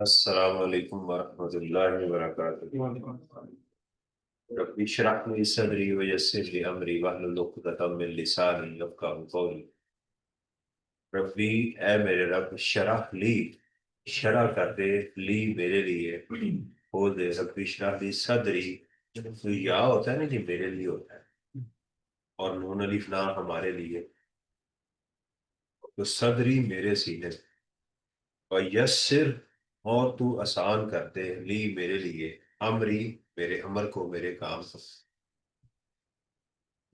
अस्सलाम वालेकुम वरहमतुल्लाहि वबरकातुहू। रब्बि इश्रह ली सदरी व यस्सिर ली अमरी वहलुल उक़दतम मिन लिसानी यफ़क़हू क़ौली। रब्बी, ए मेरे रब, शरह ली, शरह कर दे, ली मेरे लिए, खोल दे। रब्बि इश्रह ली सदरी, तो या होता है ना कि मेरे लिए होता है, और नून अलिफ लाम हमारे लिए, तो सदरी मेरे सीने, और यस्सिर, और तू आसान कर दे, ली मेरे लिए, अमरी, मेरे अमर को, मेरे काम को।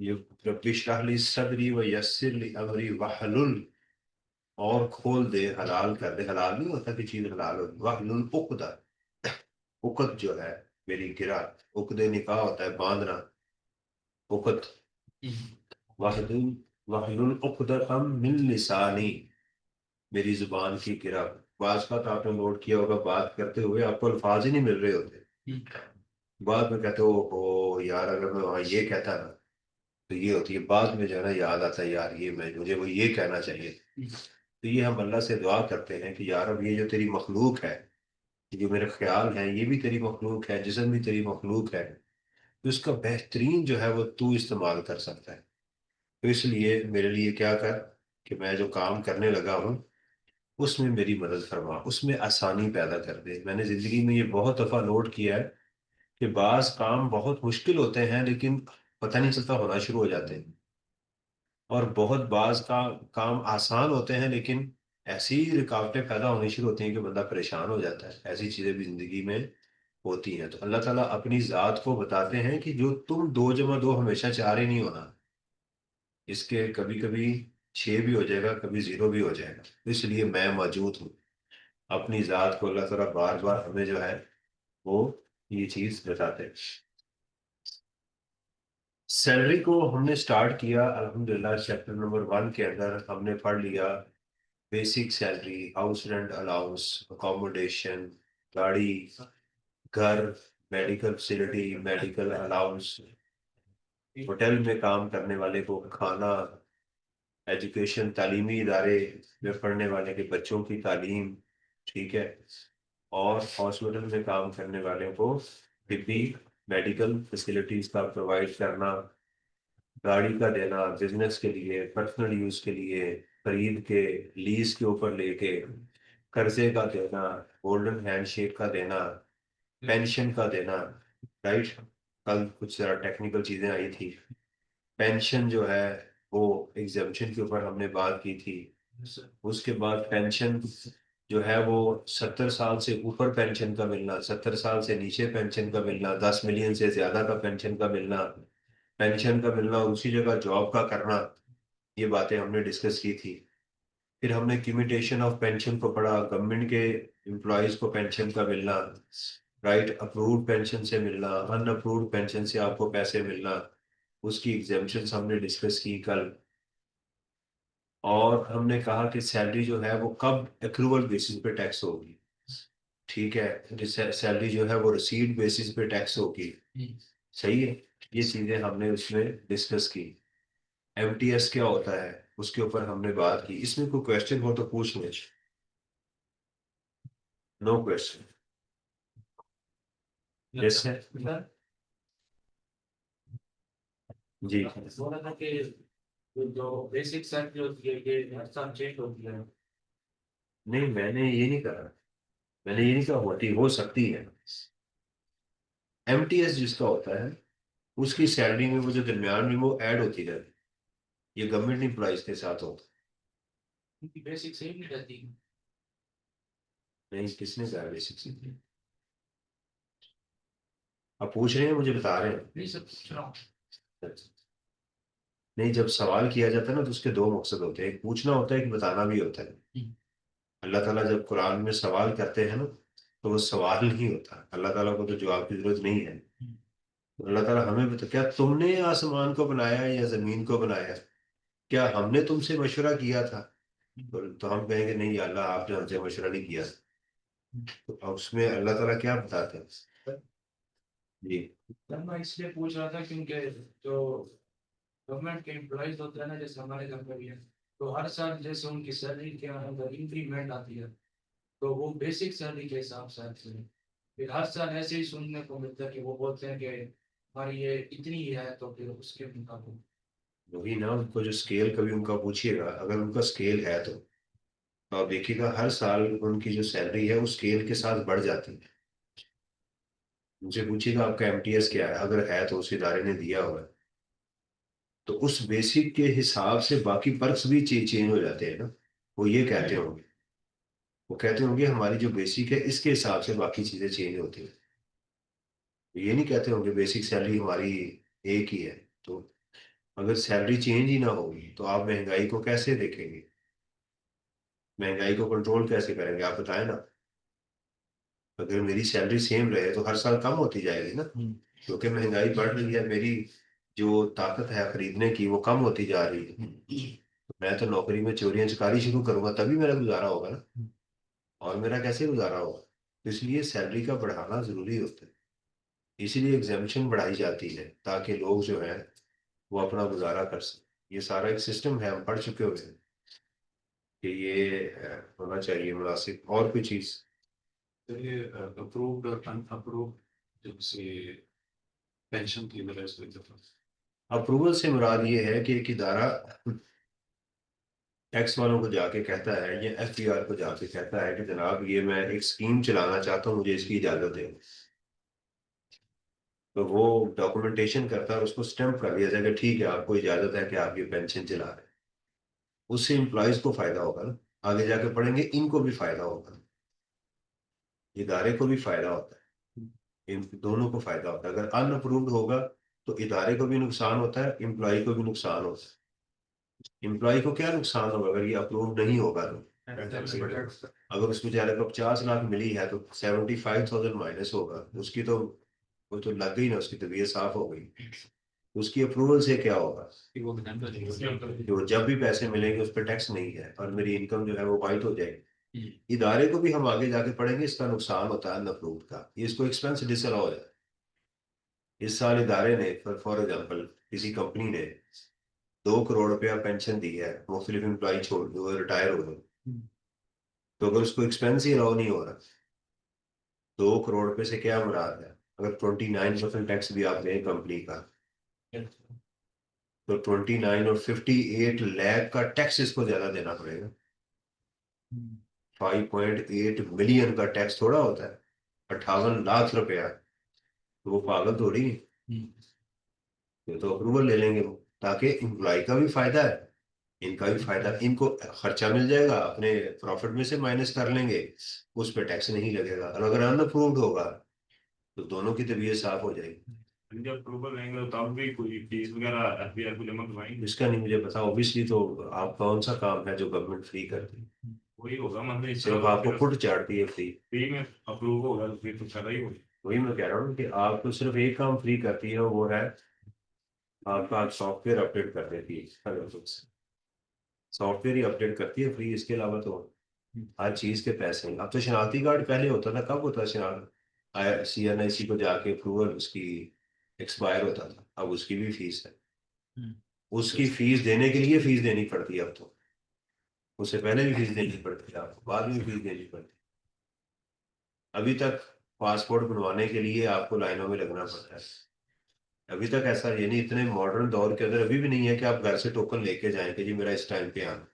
ये रब्बि इश्रह ली सदरी व यस्सिर ली अमरी वहलुल, और खोल दे, हलाल कर दे, हलाल नहीं होता कि चीज हलाल हो, वहलुल उक़दा, उक़द जो है मेरी गिरा, उक़दे निकाह होता है बांधना, उक़द, वहलुल, वहलुल उक़दतम मिन लिसानी, मेरी जुबान की गिरा। बाज का तो आपने नोट किया होगा, बात करते हुए आपको अल्फाज ही नहीं मिल रहे होते, बाद में कहते हो ओ यार, अगर मैं वहां ये कहता ना तो ये होती है, बाद में जो है ना याद आता है यार, ये मैं मुझे वो ये कहना चाहिए। तो ये हम अल्लाह से दुआ करते हैं कि यार अब ये जो तेरी मखलूक है, जो मेरे ख्याल है, ये भी तेरी मखलूक है, जिस्म भी तेरी मखलूक है, तो इसका बेहतरीन जो है वो तू इस्तेमाल कर सकता है। तो इसलिए मेरे लिए क्या कर, कि मैं जो काम करने लगा हूँ उसमें मेरी मदद फरमा, उसमें आसानी पैदा कर दे। मैंने जिंदगी में ये बहुत दफा नोट किया है कि बाज काम बहुत मुश्किल होते हैं लेकिन पता नहीं चलता होना शुरू हो जाते हैं, और बहुत बाज का काम आसान होते हैं लेकिन ऐसी रुकावटें पैदा होनी शुरू होती हैं कि बंदा परेशान हो जाता है। ऐसी चीजें भी जिंदगी में होती हैं। तो अल्लाह ताला अपनी जात को बताते हैं कि जो तुम दो जमा दो हमेशा चार ही नहीं होना, इसके कभी कभी छह भी हो जाएगा, कभी जीरो भी हो जाएगा, तो इसलिए मैं मौजूद हूँ। अपनी जात को अल्लाह ताला बार बार हमें जो है वो ये चीज बताते हैं। सैलरी को हमने स्टार्ट किया अल्हम्दुलिल्लाह, चैप्टर नंबर 1 के अंदर हमने पढ़ लिया basic salary, house rent allowance, accommodation, गाड़ी, घर, medical facility, medical allowance, hotel में काम करने वाले को खाना, एजुकेशन, तालीमी इदारे में पढ़ने वाले के बच्चों की तालीम, ठीक है, और हॉस्पिटल में काम करने वाले को तिब्बी मेडिकल फैसिलिटीज का प्रोवाइड करना, गाड़ी का देना बिजनेस के लिए, पर्सनल यूज के लिए, खरीद के, लीज के ऊपर लेके, कर्जे का देना, गोल्डन हैंडशेक का देना, पेंशन का देना, राइट। कल कुछ जरा टेक्निकल चीजें आई थी, पेंशन जो है वो एग्जामिशन के ऊपर हमने बात की थी। उसके बाद पेंशन जो है वो 70 साल से ऊपर पेंशन का मिलना, 70 साल से नीचे पेंशन का मिलना, 10 मिलियन से ज्यादा का पेंशन का मिलना, पेंशन का मिलना और उसी जगह जॉब का करना, ये बातें हमने डिस्कस की थी। फिर हमने लिमिटेशन ऑफ पेंशन को पढ़ा, गवर्नमेंट के एम्प्लॉयज को पेंशन का मिलना, राइट, अप्रूव्ड पेंशन से मिलना, अनअप्रूव्ड पेंशन से आपको पैसे मिलना, उसकी एग्जेम्पशंस हमने डिस्कस की कल। और हमने कहा कि सैलरी जो है वो कब एक्रूवल बेसिस पे टैक्स होगी, ठीक है, सैलरी जो है वो रिसीव्ड बेसिस पे टैक्स होगी, सही है। ये चीजें हमने उसमें डिस्कस की। एमटीएस क्या होता है उसके ऊपर हमने बात की। इसमें कोई क्वेश्चन हो तो पूछ ले। No question. यस है जी। बोला था कि जो बेसिक सैलरी होती है ये हर साल चेंज होती है। नहीं, मैंने ये नहीं कहा, मैंने ये नहीं कहा होती, हो सकती है। एमटीएस जिसका होता है उसकी सैलरी में वो जो दरमियान में वो ऐड होती रहती है, ये गवर्नमेंट एम्प्लॉयज के साथ होता उनकी बेसिक सेम नहीं रहती। है। नहीं, किसने कहा बेसिक से? आप पूछ रहे हैं, मुझे बता रहे हैं। नहीं सब पूछ रहा हूँ। नहीं, जब सवाल किया जाता है ना तो उसके दो मकसद होते हैं, एक पूछना होता है, एक बताना भी होता है। अल्लाह ताला जब कुरान में सवाल करते हैं ना तो वो सवाल नहीं होता, अल्लाह ताला को तो जवाब की जरूरत नहीं है। तो अल्लाह ताला हमें बता, क्या तुमने आसमान को बनाया या जमीन को बनाया, क्या हमने तुमसे मशवरा किया था? तो हम कहेंगे नहीं या अल्लाह, आपने हमसे मशवरा नहीं किया। तो अब उसमें अल्लाह ताला क्या बताते हैं जी? तब मैं इसलिए पूछ रहा था क्योंकि जो गवर्नमेंट के एम्प्लॉयज होते हैं ना, जैसे हमारे घर में भी है, तो हर साल जैसे उनकी सैलरी के अंदर इंक्रीमेंट आती है, तो वो बेसिक सैलरी के हिसाब से आती है। फिर हर साल ऐसे ही सुनने को मिलता है कि वो बोलते हैं कि हमारी ये इतनी ही है, तो फिर उसके मुताबिक। वही ना, उनको जो स्केल कभी उनका पूछिएगा, अगर उनका स्केल है तो आप देखिएगा हर साल उनकी जो सैलरी है उस स्केल के साथ बढ़ जाती है। उनसे पूछिएगा आपका एमटीएस क्या है, अगर है तो उस इदारे ने दिया हुआ है, तो उस बेसिक के हिसाब से बाकी पर्क्स भी चेंज हो जाते हैं ना। वो ये कहते होंगे, वो कहते होंगे हमारी जो बेसिक है इसके हिसाब से बाकी चीजें चेंज होती हैं। ये नहीं कहते होंगे बेसिक सैलरी हमारी एक ही है। तो अगर सैलरी चेंज ही ना होगी तो आप महंगाई को कैसे देखेंगे, महंगाई को कंट्रोल कैसे करेंगे, आप बताएं ना। अगर मेरी सैलरी सेम रहे तो हर साल कम होती जाएगी ना, क्योंकि महंगाई बढ़ रही है, मेरी जो ताकत है खरीदने की वो कम होती जा रही है। तो मैं तो नौकरी में चोरियां चकारी शुरू करूंगा तभी मेरा गुजारा होगा ना, और मेरा कैसे गुजारा होगा। तो इसलिए सैलरी का बढ़ाना जरूरी होता है, इसीलिए एग्जामेशन बढ़ाई जाती है ताकि लोग जो है वो अपना गुजारा कर सकें। ये सारा एक सिस्टम है, हम पढ़ चुके हुए हैं कि ये होना चाहिए मुनासिब। और कोई चीज? तो ये अप्रूव्ड और अनअप्रूव्ड जैसे पेंशन की वजह से अप्रूवल से मुराद ये है कि एक इदारा टैक्स वालों को जाके कहता है या एफबीआर को जाके कहता है कि जनाब ये मैं एक स्कीम चलाना चाहता हूँ, मुझे इसकी इजाजत दें। तो वो डॉक्यूमेंटेशन करता है और उसको स्टैंप कर दिया जाएगा, ठीक है आपको इजाजत है कि आप ये पेंशन चला रहे हैं। उससे एम्प्लॉयज को फायदा होगा ना, आगे जाके पढ़ेंगे इनको भी फायदा होगा, इदारे को भी फायदा होता है, इन दोनों को फायदा होता है। अगर अनअप्रूव्ड होगा तो इदारे को भी नुकसान होता है, एम्प्लॉय को भी नुकसान होता है। एम्प्लॉय को क्या नुकसान होगा अगर ये अप्रूव नहीं होगा तो, अगर उस बेचारे को 50 लाख मिली है तो 75,000 माइनस होगा उसकी, तो वो तो लग गई ना, उसकी तबीयत साफ हो गई। उसकी अप्रूवल से क्या होगा वो कि वो जब भी पैसे मिलेंगे उस पर टैक्स नहीं है और मेरी इनकम जो है वो वाइट हो जाएगी। इदारे को भी हम आगे जाके पढ़ेंगे इसका नुकसान होता है अनअप्रूव्ड का, ये इसको एक्सपेंस डिसअलाउ है। इस साल इदारे ने फॉर एग्जाम्पल किसी कंपनी ने 2 करोड़ रुपया पेंशन दी है, मुख्तलिफ एम्प्लॉय छोड़ दो रिटायर हो गए, तो अगर उसको एक्सपेंस ही अलाउ नहीं हो रहा, 2 करोड़ रुपए से क्या मुराद है, अगर 29% टैक्स भी आप दें कंपनी का, तो 29 और 58 लाख का टैक्स इसको ज्यादा देना पड़ेगा। 5.8 मिलियन का टैक्स थोड़ा होता है, 58 लाख रुपया, तो वो पागल थोड़ी है। ये तो अप्रूवल ले लेंगे वो, ताकि एम्प्लॉय का भी फायदा है, इनका भी फायदा, इनको खर्चा मिल जाएगा, अपने प्रॉफिट में से माइनस कर लेंगे, उस पर टैक्स नहीं लगेगा। और अगर अनअप्रूव्ड होगा तो दोनों की तबीयत साफ हो जाएगी। जब अप्रूवल रहेंगे तब भी कोई फीस वगैरह एफबीआई को जमा करवाएंगे। इसका नहीं मुझे पता, ऑब्वियसली तो आप कौन सा काम है जो गवर्नमेंट फ्री करती है, वही होगा मतलब इस सिर्फ तरह आपको फुट चाटती है फ्री। फ्री में अप्रूव होगा तो फिर तो फायदा ही होगा। वही मैं कह रहा हूँ कि आपको सिर्फ एक काम फ्री करती है, वो है आपका सॉफ्टवेयर अपडेट कर देती है, सॉफ्टवेयर ही अपडेट करती है फ्री, इसके अलावा तो हर चीज के पैसे हैं। अब तो शनाख्ती कार्ड पहले होता था, कब होता था शनाख्त, CNIC को जाके अप्रूवल उसकी एक्सपायर होता था, अब उसकी भी फीस है। उसकी फीस देने के लिए फीस देनी पड़ती है अब तो, उससे पहले भी फीस देनी पड़ती है आपको, बाद में भी फीस देनी पड़ती है। अभी तक पासपोर्ट बनवाने के लिए आपको लाइनों में लगना पड़ता है, अभी तक ऐसा, यानी इतने मॉडर्न दौर के अंदर अभी भी नहीं है कि आप घर से टोकन लेके जाएं कि जी मेरा इस टाइम पे आना।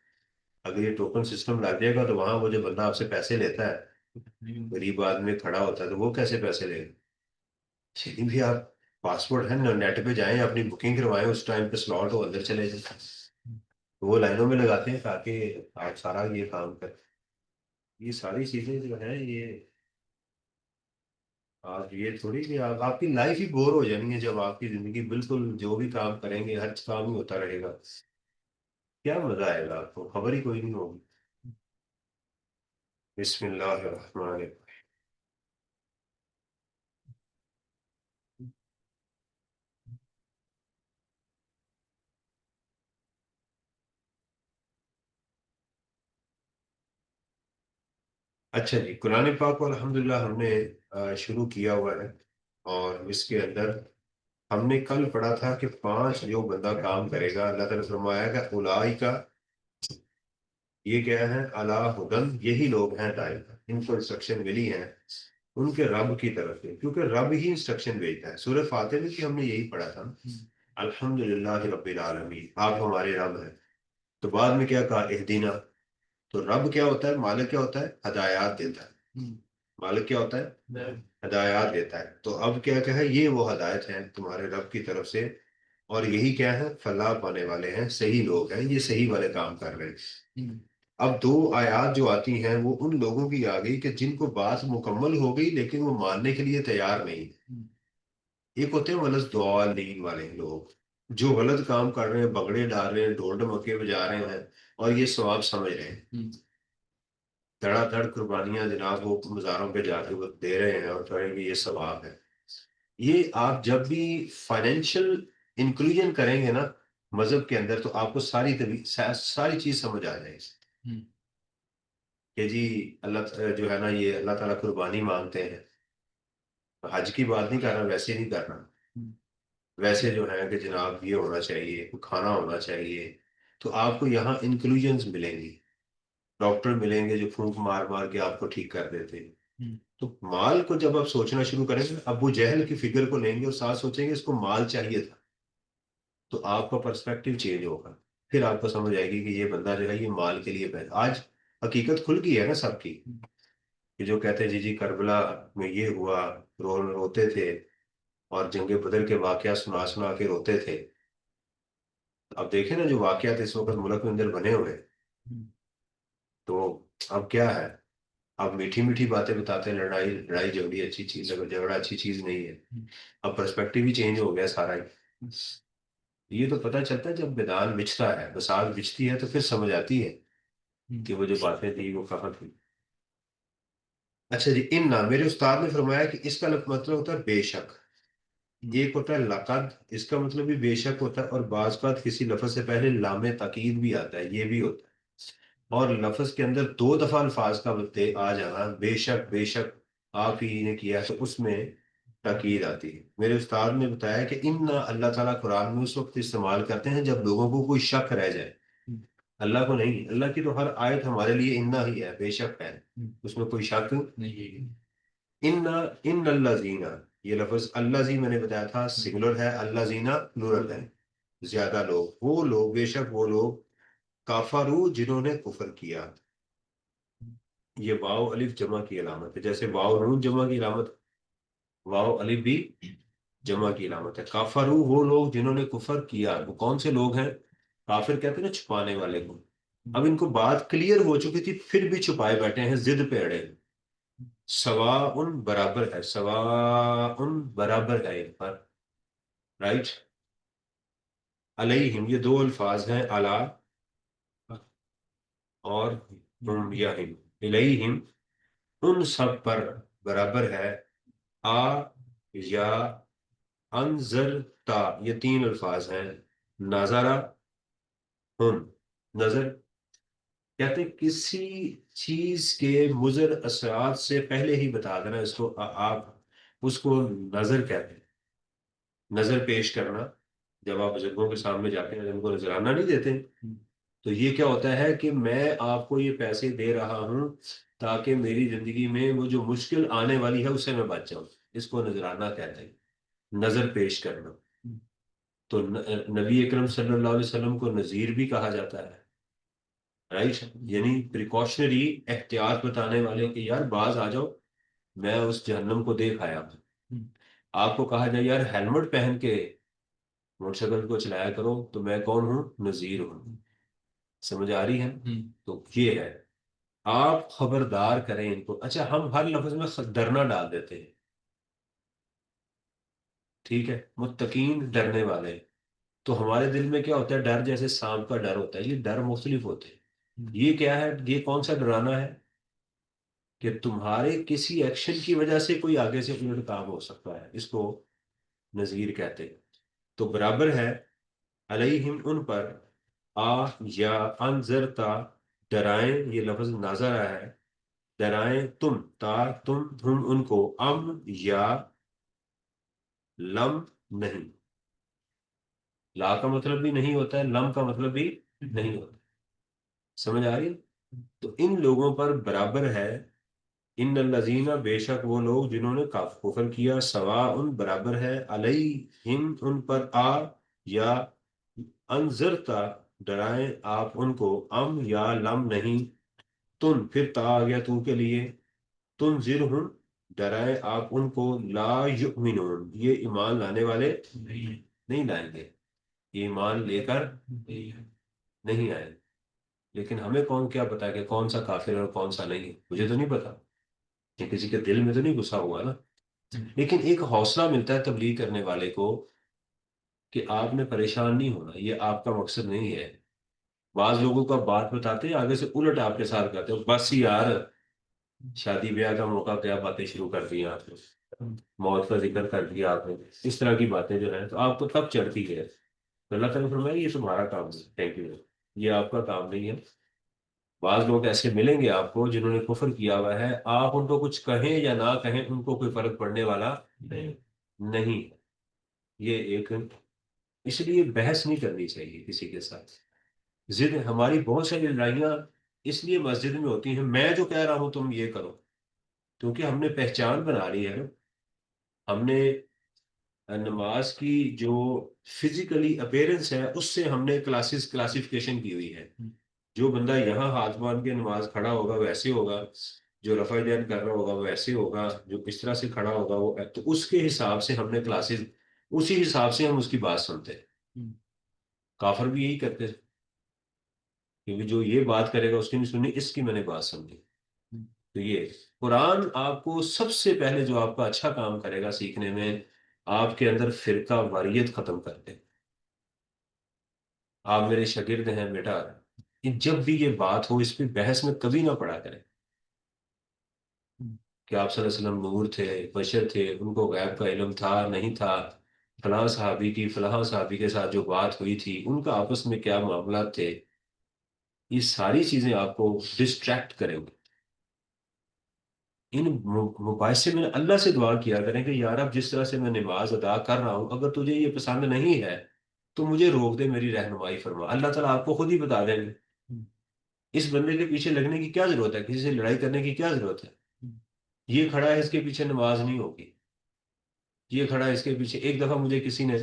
अगर ये टोकन सिस्टम लग जाएगा तो वहां वो जो बंदा आपसे पैसे लेता है, गरीब आदमी खड़ा होता है, तो वो कैसे पैसे लेगा। यदि भी आप पासपोर्ट है ना, नेट पे जाएं अपनी बुकिंग करवाएं, उस टाइम पे स्लॉट हो अंदर चले जाए, तो वो लाइनों में लगाते हैं ताकि आप सारा ये काम करें। ये सारी चीजें जो है ये, आप ये थोड़ी कि आपकी लाइफ ही बोर हो जानी है जब आपकी जिंदगी बिल्कुल जो भी काम करेंगे हर काम ही होता रहेगा, क्या मजा आएगा, आपको खबर ही कोई नहीं होगी। बिस्मिल्लाह। अच्छा जी, कुरान पाक को अल्हम्दुलिल्लाह हमने शुरू किया हुआ है, और इसके अंदर हमने कल पढ़ा था कि 5 जो बंदा काम करेगा, अल्लाह ताला फरमाया कि उलाई का, ये क्या है, अला हुदन, यही लोग हैं हिदायत, इनको इंस्ट्रक्शन मिली है उनके रब की तरफ से, क्योंकि रब ही इंस्ट्रक्शन भेजता है। सूरह फातिहा में कि हमने यही पढ़ा था, अल्हम्दुलिल्लाह रब्बिल आलमीन, आप हमारे रब हैं। तो बाद में क्या कहा, इहदीना। तो रब क्या होता है, मालिक क्या होता है, हदायत देता है। मालिक क्या होता है, हदायत देता है। तो अब क्या क्या है, ये वो हदायत है तुम्हारे रब की तरफ से, और यही क्या है, फलाह पाने वाले हैं, सही लोग हैं, ये सही वाले काम कर रहे हैं। अब दो आयत जो आती हैं वो उन लोगों की आ गई कि जिनको बात मुकम्मल हो गई लेकिन वो मानने के लिए तैयार नहीं। एक होते हैं वलस दौलीन वाले लोग, जो गलत काम कर रहे हैं, बगड़े डाल रहे हैं, ढोल ढमके बजा रहे हैं, और ये सवाब समझ रहे हैं, धड़ाधड़ कुर्बानियां जनाब वो मज़ारों पे जाके वो दे रहे हैं और कह रहे हैं कि ये सवाब है। ये आप जब भी फाइनेंशियल इंक्लूजन करेंगे ना मजहब के अंदर, तो आपको सारी चीज समझ आ जाएगी कि जी अल्लाह जो है ना, ये अल्लाह ताला कुर्बानी मांगते हैं। हज की बात नहीं कर रहा, वैसे नहीं कर रहा, वैसे जो है कि जनाब ये होना चाहिए, खाना होना चाहिए। तो आपको यहाँ इंक्लूजन्स मिलेंगी, डॉक्टर मिलेंगे जो फूंक मार मार के आपको ठीक कर देते हैं। तो माल को जब आप सोचना शुरू करेंगे, अबू जहल की फिगर को लेंगे और साथ सोचेंगे इसको माल चाहिए था, तो आपका पर्सपेक्टिव चेंज होगा। फिर आपको समझ आएगी कि ये बंदा जो है ये माल के लिए पैदा, आज हकीकत खुल गई है ना सबकी, कि जो कहते हैं जी जी करबला में ये हुआ, रोते थे और जंगे बदर के वाकया सुना सुना के रोते थे। अब देखें ना जो वाकयात इस वक्त मुल्क में अंदर बने हुए हैं, तो अब क्या है, अब मीठी मीठी बातें बताते हैं, लड़ाई लड़ाई झगड़ी अच्छी चीज है, झगड़ा अच्छी चीज नहीं है। अब पर्सपेक्टिव ही चेंज हो गया सारा ही। ये तो पता चलता है जब मैदान बिछता है, बसात बिछती है, तो फिर समझ आती है कि वो जो बातें थी वो कहाँ थी। अच्छा जी, इन्ना, मेरे उस्ताद ने फरमाया कि इसका मतलब होता है बेशक। एक होता है लकद, इसका मतलब भी बेशक होता है, और बाज बात किसी लफ्ज से पहले लामे ताकीद भी आता है, ये भी होता है। और लफ्ज के अंदर दो दफा अल्फाज का आ जाना, बेशक बेशक आप ही ने किया, तो उसमें ताकीद आती है। मेरे उस्ताद ने बताया कि इन्ना अल्लाह ताला कुरान में उस वक्त इस्तेमाल करते हैं जब लोगों को कोई शक रह जाए, अल्लाह को नहीं। अल्लाह की तो हर आयत हमारे लिए इन्ना ही है, बेशक है, उसमें कोई शक नहीं है। इन्ना, इन अल्लाजीना, ये लफ्ज अल्लाजी मैंने बताया था सिंगुलर है, अल्लाजीना प्लूरल है, ज्यादा लोग, वो लोग, बेशक वो लोग, काफरू जिन्होंने कुफर किया। ये वाव अलिफ जमा की अलामत है, जैसे वाव नून जमा की अलामत, वाव अलिफ भी जमा की अलामत है। काफरू वो लोग जिन्होंने कुफर किया, वो कौन से लोग हैं, काफिर कहते हैं ना छुपाने वाले को। अब इनको बात क्लियर हो चुकी थी फिर भी छुपाए बैठे हैं, जिद पे अड़े हैं। सवा उन बराबर है, सवा उन बराबर है इन पर, राइट। अलैहिम, ये दो अल्फाज हैं, अला और हुम या हिम। इलैहिम, उन सब पर बराबर है, आ या अनजर ता, ये तीन अल्फाज हैं। नजरा, हम, नजर कहते हैं किसी चीज के मुजर असरात से पहले ही बता देना इसको, आप उसको नजर कहते हैं। नजर पेश करना, जब आप बुजुर्गों के सामने जाते हैं, उनको नजराना नहीं देते, तो ये क्या होता है कि मैं आपको ये पैसे दे रहा हूं ताकि मेरी जिंदगी में वो जो मुश्किल आने वाली है उससे मैं बच जाऊं, इसको नजराना कहते हैं, नजर पेश करना। तो नबी अकरम सल्लल्लाहु अलैहि वसल्लम को नजीर भी कहा जाता है, राइट, यानी प्रिकॉशनरी एहतियात बताने वाले कि यार बाज आ जाओ, मैं उस जहन्नम को देख आया हूं। आपको कहा जाए यार हेलमेट पहन के मोटरसाइकिल को चलाया करो, तो मैं कौन हूँ, नजीर हूँ। समझ आ रही है। तो ये है, आप खबरदार करें इनको। अच्छा, हम हर लफ्ज में डरना डाल देते हैं, ठीक है, मुत्तकीन डरने वाले। तो हमारे दिल में क्या होता है, डर जैसे सांप का डर होता है, ये डर मुख्तलिफ होते हैं। ये क्या है, ये कौन सा डराना है कि तुम्हारे किसी एक्शन की वजह से कोई आगे से उलट काम हो सकता है, इसको नजीर कहते हैं। तो बराबर है, अलैहिम उन पर, आ या अनजरता डराएं, ये लफ्ज नाजर आया है, डराएं तुम, ता तुम, हम उनको, अम या लम नहीं। ला का मतलब भी नहीं होता है, लम का मतलब भी नहीं होता। समझ आ रही है। तो इन लोगों पर बराबर है, इन लजीना बेशक वो लोग जिन्होंने कुफर किया, सवा उन बराबर है, अलैहिम उन पर, आ या अनजरता डराएं आप उनको, अम या लम नहीं, तुम फिर ता आ गया तू के लिए, तुम जिर हूं डराए आप उनको, ला युमिनून ये ईमान लाने वाले नहीं नहीं लाएंगे, ये ईमान लेकर नहीं है। नहीं आए। लेकिन हमें कौन क्या पता कि कौन सा काफिर है और कौन सा नहीं, मुझे तो नहीं पता, ये किसी के दिल में तो नहीं घुसा हुआ ना। लेकिन एक हौसला मिलता है तबलीग करने वाले को कि आपने परेशान नहीं होना, ये आपका मकसद नहीं है। बाज लोगों का बात बताते हैं आगे से उलट आपके साथ करते हो, बस यार शादी ब्याह का मौका क्या बातें शुरू कर दी आपने, मौत का जिक्र कर दिया आपने, इस तरह की बातें जो है तो आपको तब चढ़ती है। तो अल्लाह ताला फरमाया ये तुम्हारा काम है, थैंक यू, ये आपका काम नहीं है। बाज लोग ऐसे मिलेंगे आपको जिन्होंने कुफर किया हुआ है, आप उनको कुछ कहें या ना कहें उनको कोई फर्क पड़ने वाला नहीं नहीं। ये एक, इसलिए बहस नहीं करनी चाहिए किसी के साथ। जिद, हमारी बहुत सारी लड़ाइयाँ इसलिए मस्जिद में होती हैं, मैं जो कह रहा हूं तुम ये करो, क्योंकि हमने पहचान बना ली है ना। हमने नमाज की जो फिजिकली अपेयरेंस है उससे हमने क्लासिफिकेशन की हुई है। जो बंदा यहाँ हाथ बांध के नमाज खड़ा होगा वैसे होगा, जो रफा जैन कर रहा होगा वो वैसे होगा, जो इस तरह से खड़ा होगा वो, तो उसके हिसाब से हमने क्लासेस, उसी हिसाब से हम उसकी बात सुनते हैं। काफर भी यही करते थे, क्योंकि जो ये बात करेगा उसकी नहीं सुननी, इसकी मैंने बात सुननी। तो ये कुरान आपको सबसे पहले जो आपका अच्छा काम करेगा सीखने में, आपके अंदर फिरका वारियत खत्म कर दे। आप मेरे शागिर्द हैं बेटा, जब भी ये बात हो इस पे बहस में कभी ना पड़ा करें कि आप सल्लल्लाहु अलैहि वसल्लम नूर थे, बशर थे, उनको गैब का इल्म था नहीं था, फलां सहाबी की फलां सहाबी के साथ जो बात हुई थी उनका आपस में क्या मामला थे, ये सारी चीजें आपको डिस्ट्रैक्ट करेंगे। इन मुबासे में अल्लाह से दुआ किया करें कि यार अब जिस तरह से मैं नमाज अदा कर रहा हूं अगर तुझे ये पसंद नहीं है तो मुझे रोक दे, मेरी रहनुमाई फरमा, अल्लाह ताला आपको खुद ही बता देंगे। इस बंदे के पीछे लगने की क्या जरूरत है, किसी से लड़ाई करने की क्या जरूरत है। ये खड़ा है इसके पीछे नमाज नहीं होगी, ये खड़ा है इसके पीछे। एक दफा मुझे किसी ने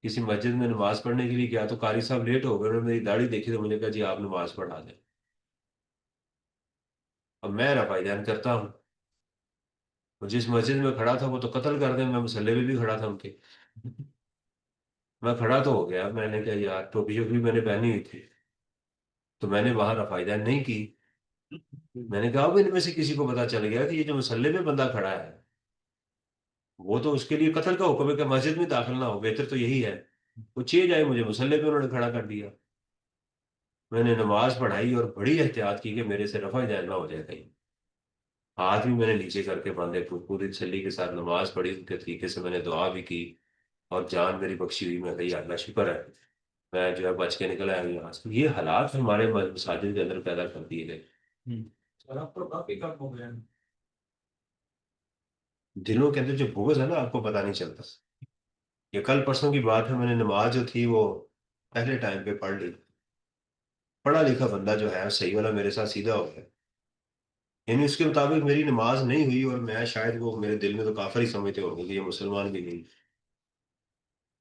किसी मस्जिद में नमाज पढ़ने के लिए गया तो कारी साहब लेट हो गए, उन्होंने मेरी दाढ़ी देखी तो मुझे कहा जी आप नमाज पढ़ा दें। अब मैं रफ़ाइदान करता हूँ, और जिस मस्जिद में खड़ा था वो तो कत्ल कर दें, मैं मुसल्ले में भी खड़ा था उनके। मैं खड़ा तो हो गया, मैंने कहा यार टोपी शोपी मैंने पहनी हुई थी, तो मैंने वहां रफ़ाइदान नहीं की। मैंने कहा अब इनमें से किसी को पता चल गया कि ये जो मुसल्ले में बंदा खड़ा है वो तो उसके लिए कत्ल का हुक्म है कि मस्जिद में दाखिल ना हो, बेहतर तो यही है। वो चे जाए, मुझे मुसल्ले पे उन्होंने खड़ा कर दिया। मैंने नमाज पढ़ाई और बड़ी एहतियात की कि मेरे से रफा जाए ना हो जाए कहीं। हाथ भी मैंने नीचे करके बांधे, पूरी तसल्ली के साथ नमाज पढ़ी, उनके तरीके से मैंने दुआ भी की, और जान मेरी बख्शी हुई। मैं कही अल्लाह शुक्र है मैं जो है बच के निकल आया हूं यहाँ से। ये हालात हमारे मसाजिद के अंदर पैदा कर दिए गए। और अब तो काफी कम हो गया है। दिलों के अंदर जो बुग़्ज़ है ना आपको पता नहीं चलता। ये कल परसों की बात है, मैंने नमाज जो थी वो पहले टाइम पे पढ़ ली। पढ़ा लिखा बंदा जो है सही वाला मेरे साथ सीधा हो गया, यानी उसके मुताबिक मेरी नमाज नहीं हुई, और मैं शायद, वो मेरे दिल में तो काफिर ही समझते होंगे कि ये मुसलमान भी नहीं।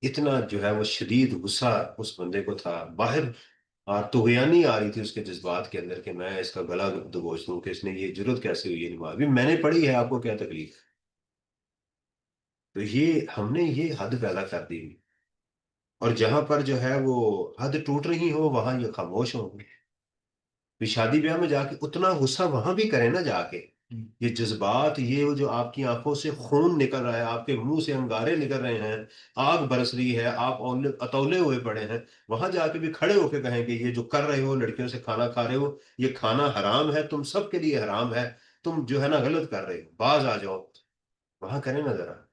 इतना जो है वो शदीद गुस्सा उस बंदे को था बाहर, और तुगयानी आ रही थी उसके जज्बात के अंदर कि मैं इसका गला दबोच दूं कि इसने ये जुर्रत कैसे हुई है नमाज, अभी मैंने पढ़ी है, आपको क्या तकलीफ। तो ये हमने ये हद पैदा कर दी। और जहां पर जो है वो हद टूट रही हो वहां ये खामोश हो। फिर शादी ब्याह में जाके उतना गुस्सा वहां भी करें ना जाके, ये जज्बात, ये वो जो आपकी आंखों से खून निकल रहा है, आपके मुंह से अंगारे निकल रहे हैं, आग बरस रही है, आप अतौले हुए पड़े हैं, वहां जाके भी खड़े होके कहें कि ये जो कर रहे हो, लड़कियों से खाना खा रहे हो, ये खाना हराम है, तुम सबके लिए हराम है, तुम जो है ना गलत कर रहे हो, बाज आ जाओ। वहां करें ना जरा,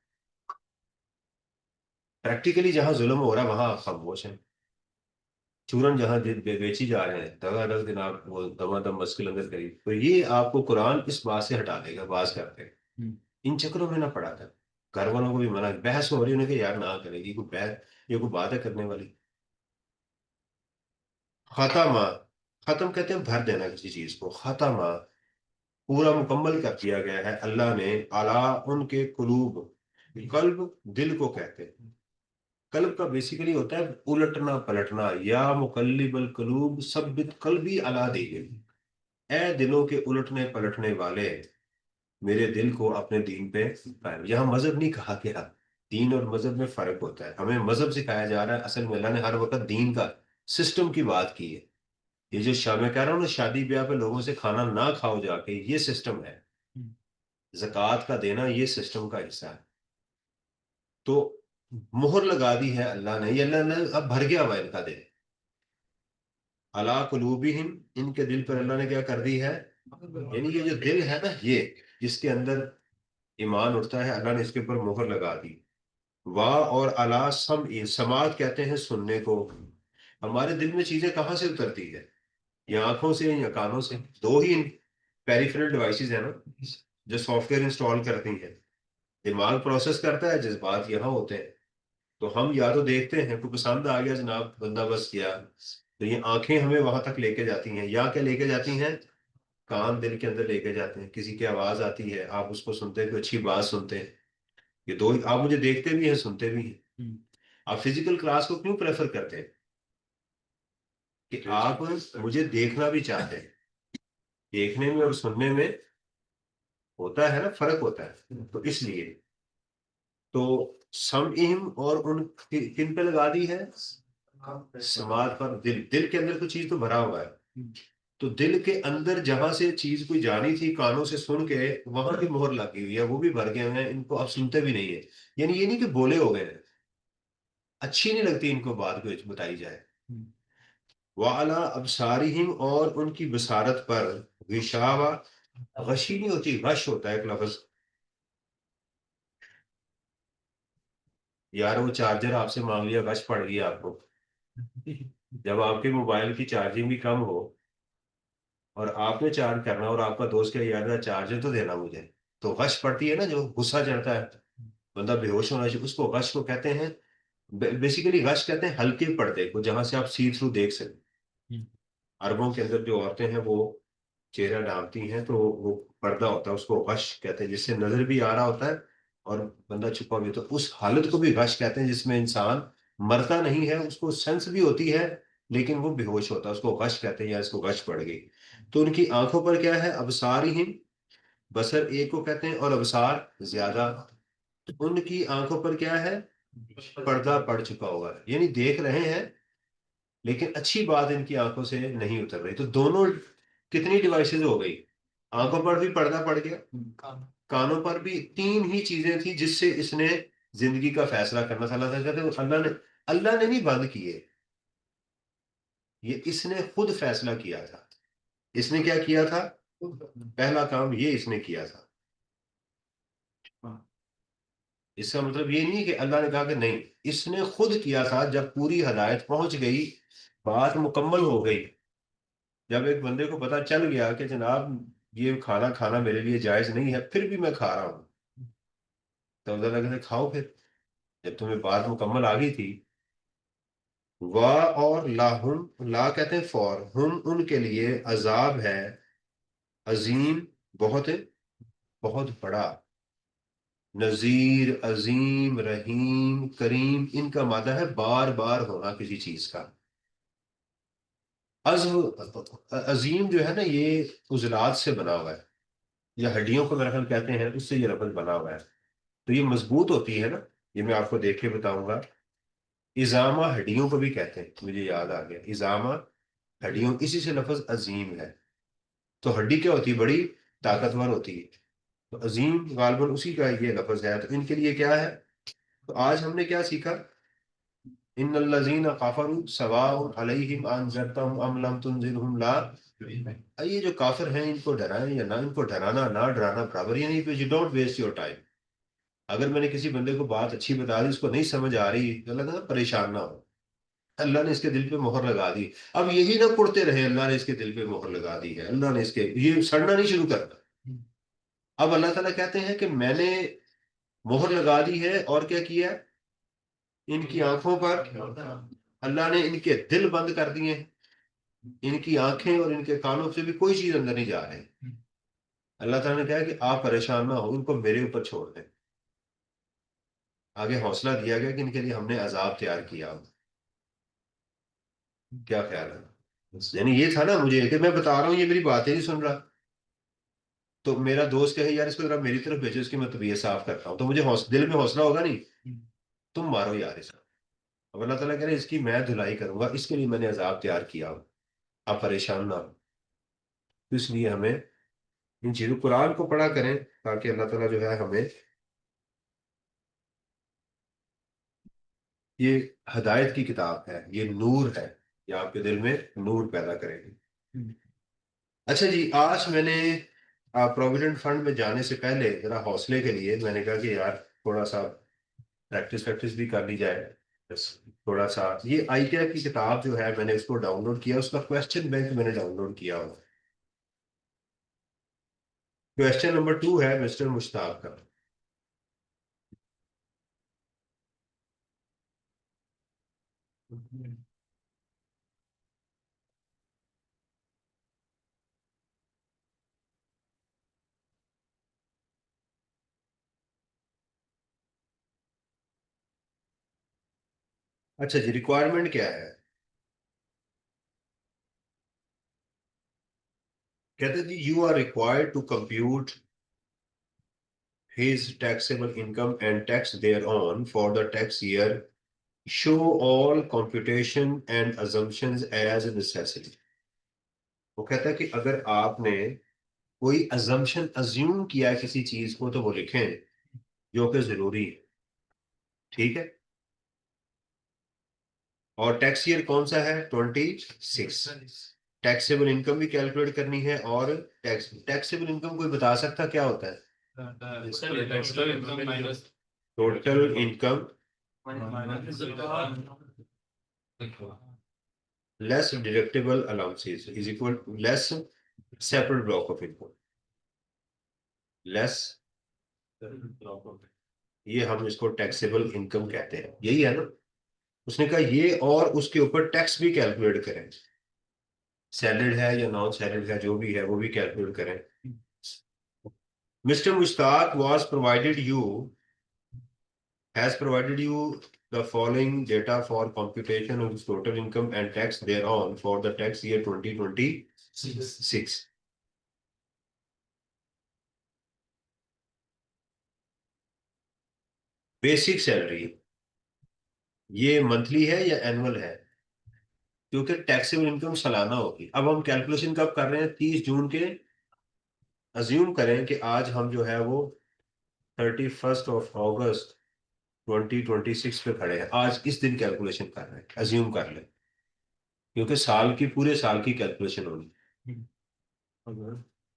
प्रैक्टिकली जहां जुल्म हो रहा है वहां आप खामोश हैं। चूरन जहां बेची जा रहे हैं, दगादग जनाब, वो दमादम मस्किल अंदर करीब, तो ये आपको कुरान इस बात से हटा देगा, बाज करते हैं। इन चक्करों में ना पड़ा था। घर वालों को भी मना, बहस हो रही है, उन्हें कि यार ना करेगी कोई बहस, ये कोई बात है करने वाली। खातामा, खत्म कहते हैं भर देना किसी चीज को, खत्म, पूरा मुकम्मल कर दिया गया है अल्लाह ने। अला उनके कुलूब, कल्ब दिल को कहते हैं। कल्ब का बेसिकली होता है उलटना पलटना, या मुकल्लिबल कुलूब सब्बित कल्बी अला दीनिक, ए दिलों के उलटने पलटने वाले, मेरे दिल को अपने दीन पे कायम। यहाँ मजहब नहीं कहा गया, दीन और मजहब में फर्क होता है। हमें मजहब सिखाया जा रहा है, असल में अल्लाह ने हर वक्त दीन का सिस्टम की बात की है। ये जो मैं कह रहा हूँ ना, शादी ब्याह पे लोगों से खाना ना खाओ जाके, ये सिस्टम है। जक़ात का देना ये सिस्टम का हिस्सा है। तो मुहर लगा दी है अल्लाह ने, ये अल्लाह ने अब भर गया हुआ इनका दिल। अला कुलूबिहिम, इनके दिल पर अल्लाह ने क्या कर दी है, यानी ये जो दिल है ना, ये जिसके अंदर ईमान उठता है, अल्लाह ने इसके ऊपर मुहर लगा दी। वाह और अला सम, समात कहते हैं सुनने को। हमारे दिल में चीजें कहाँ से उतरती है, या आंखों से या कानों से। दो ही पेरिफेरल डिवाइसेस है ना जो सॉफ्टवेयर इंस्टॉल करती हैं। दिमाग प्रोसेस करता है, जज्बात यहाँ होते हैं। तो हम या तो देखते हैं, कोई पसंद आ गया जनाब, बंदा बस किया, तो ये आंखें हमें वहां तक लेके जाती हैं, या क्या लेके जाती हैं, कान दिल के अंदर लेके जाते हैं। किसी की आवाज आती है, आप उसको सुनते हैं, कोई अच्छी बात सुनते हैं। ये दो आप मुझे देखते भी हैं, सुनते भी हैं। आप फिजिकल क्लास को क्यों प्रेफर करते हैं, कि आप मुझे देखना भी चाहते हैं। देखने में और सुनने में होता है ना, फर्क होता है, तो इसलिए। तो समइम, और उन किन पे लगा दी है, समाज पर। दिल, दिल के अंदर कोई चीज तो भरा हुआ है, तो दिल के अंदर जहां से चीज कोई जानी थी, कानों से सुन के वहां की मोहर लगी हुई है, वो भी भर गए हैं, इनको अब सुनते भी नहीं है। यानी ये नहीं कि बोले हो गए हैं, अच्छी नहीं लगती इनको बात को बताई जाए। वाला अबसारिहिम, और उनकी बसारत पर, विशावा, गशी नहीं होती, गश होता है एक लफ्ज। यार वो चार्जर आपसे मांग लिया, गश पड़ गई आपको। जब आपके मोबाइल की चार्जिंग भी कम हो और आपने चार्ज करना, और आपका दोस्त क्या, यार चार्जर तो देना मुझे, तो गश पड़ती है ना, जो गुस्सा चढ़ता है, बंदा बेहोश होना चाहिए, उसको गश को कहते हैं। बेसिकली गश कहते हैं हल्के पर्दे को, जहां से आप सी थ्रू देख सकें। अरबों के अंदर जो औरतें हैं वो चेहरा ढांपती हैं, तो वो पर्दा होता है, उसको गश कहते हैं, जिससे नजर भी आ रहा होता है और बंदा छुपा भी होता है। उस हालत को भी गश कहते हैं, जिसमें इंसान मरता नहीं है, उसको सेंस भी होती है, लेकिन वो बेहोश होता है, उसको गश कहते हैं, या इसको गश पड़ गई। तो उनकी आंखों पर क्या है, अबसार ही, बसर एक को कहते हैं, और अबसार ज्यादा। उनकी आंखों पर क्या है, पर्दा पड़ चुका हुआ है, यानी देख रहे हैं, लेकिन अच्छी बात इनकी आंखों से नहीं उतर रही। तो दोनों कितनी डिवाइसेस हो गई, आंखों पर भी पर्दा पड़ गया, कानों पर भी। तीन ही चीजें थी जिससे इसने जिंदगी का फैसला करना था। अल्लाह कहते हैं, अल्लाह ने नहीं बंद किए, ये इसने खुद फैसला किया था। इसने क्या किया था, पहला काम ये इसने किया था। इसका मतलब ये नहीं है कि अल्लाह ने कहा कि नहीं, इसने खुद किया था। जब पूरी हदायत पहुंच गई, बात मुकम्मल हो गई, जब एक बंदे को पता चल गया कि जनाब ये खाना खाना मेरे लिए जायज नहीं है, फिर भी मैं खा रहा हूँ, तो अल्लाह कहते खाओ फिर, जब तुम्हें बात मुकम्मल आ गई थी। वाह और लाहुम, ला कहते हैं फॉर, हम उनके लिए अजाब है, अजीम, बहुत बहुत बड़ा। नजीर, अजीम, रहीम, करीम, इनका मादा है बार बार होना किसी चीज का। अजीम जो है ना, ये उजलात से बना हुआ है, या हड्डियों को मेरा ख्याल कहते हैं, उससे ये लफ्ज बना हुआ है। तो ये मजबूत होती है ना, ये मैं आपको देख के बताऊंगा। इजामा हड्डियों को भी कहते हैं, मुझे याद आ गया, इजामा हड्डियों, इसी से लफ्ज अजीम है। तो हड्डी क्या होती है, बड़ी ताकतवर होती है। तो अजीम गालबन उसी का ये लफ्ज है। तो इनके लिए क्या है, तो आज हमने क्या सीखा, इन्नल्लज़ीना कफरू सवाउन अलैहिम अनज़रतहुम अम लम तुनज़िरहुम ला। ये जो काफिर हैं, इनको डराएं या ना, इनको डराना ना डराना बराबर ही नहीं। Pay you don't waste your time. अगर मैंने किसी बंदे को बात अच्छी बता दी, उसको नहीं समझ आ रही, तो अल्लाह कहता परेशान ना हो, अल्लाह ने इसके दिल पे मोहर लगा दी। अब यही ना कुड़ते रहे, अल्लाह ने इसके दिल पे मोहर लगा दी है, अल्लाह ने इसके, ये सड़ना नहीं शुरू करता। अब अल्लाह ताला कहते हैं कि मैंने मोहर लगा दी है, और क्या किया, इनकी आंखों पर अल्लाह ने इनके दिल बंद कर दिए हैं। इनकी आंखें और इनके कानों से भी कोई चीज अंदर नहीं जा रही। अल्लाह ताला ने कहा कि आप परेशान ना हो, इनको मेरे ऊपर छोड़ दें। आगे हौसला दिया गया कि इनके लिए हमने अजाब तैयार किया। क्या ख्याल है? यानी ये था ना मुझे कि मैं बता रहा हूँ, ये मेरी बातें नहीं सुन रहा, तो मेरा दोस्त कहे यार इसको जरा मेरी तरफ भेजो, इसकी मैं तबीयत साफ करता हूँ, तो मुझे दिल में हौसला होगा नहीं, तुम मारो यार इसको। अब अल्लाह ताला कह रहे इसकी मैं धुलाई करूंगा, इसके लिए मैंने अजाब तैयार किया हो, आप परेशान ना हो। तो इसलिए हमें इन चीजों, कुरान को पढ़ा करें, ताकि अल्लाह ताला जो है हमें ये हदायत की किताब है, ये नूर है, ये आपके दिल में नूर पैदा करेगी। अच्छा जी, आज मैंने प्रोविडेंट फंड में जाने से पहले जरा हौसले के लिए मैंने कहा कि यार थोड़ा सा प्रैक्टिस प्रैक्टिस भी कर ली जाए। बस थोड़ा सा ये आईटीआई की किताब जो है मैंने उसको डाउनलोड किया, उसका क्वेश्चन बैंक मैंने डाउनलोड किया हुआ। क्वेश्चन नंबर 2 है मिस्टर मुश्ताक का। अच्छा जी, रिक्वायरमेंट क्या है? कहते जी you are required to compute his taxable income and tax thereon for the tax year. Show all computation and assumptions as a necessity. वो कहता है कि अगर आपने कोई assumption assume किया है किसी चीज को, तो वो लिखें जो कि जरूरी है। ठीक है। और टैक्स ईयर कौन सा है? 26। टैक्सेबल इनकम भी कैलकुलेट करनी है, और टैक्सेबल इनकम कोई बता सकता क्या होता है? Total income less deductible allowances is equal to less separate block of income, less, ये हम इसको टैक्सेबल इनकम कहते हैं, यही है ना? उसने कहा ये, और उसके ऊपर टैक्स भी कैलकुलेट करें, सैलरीड है या नॉन सैलरीड है, जो भी है वो भी कैलकुलेट करें। Mister Mushtaq was provided you has provided you the following data for computation of his total income and tax thereon for the tax year 2026. Basic salary ये मंथली है या एनुअल है? क्योंकि टैक्सेबल इनकम सालाना होगी। अब हम कैलकुलेशन कब कर रहे हैं? 30 जून के। अज्यूम करें कि आज हम जो है वो 31 अगस्त 2026 पे खड़े हैं, आज इस दिन कैलकुलेशन कर रहे हैं, अज्यूम कर लें, क्योंकि साल की, पूरे साल की कैलकुलेशन होगी।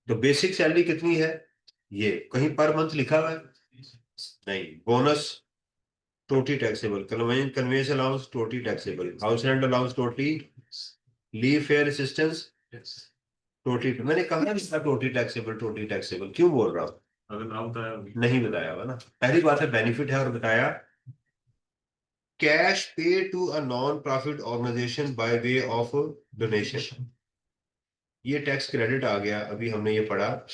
तो बेसिक सैलरी कितनी है? ये कहीं पर मंथ लिखा हुआ है? नहीं। Bonus totally taxable, convince allowance totally taxable, house rent allowance totally, leave fair assistance totally. मैंने कहा ना इसका टोटली टैक्सेबल, टोटली टैक्सेबल क्यों बोल रहा हूँ? अगर नाम बताया नहीं बताया हुआ ना। पहली बात है बेनिफिट है, और बताया cash pay to a non profit organization by way of donation. ये टैक्स क्रेडिट आ गया, अभी हमने ये पढ़ा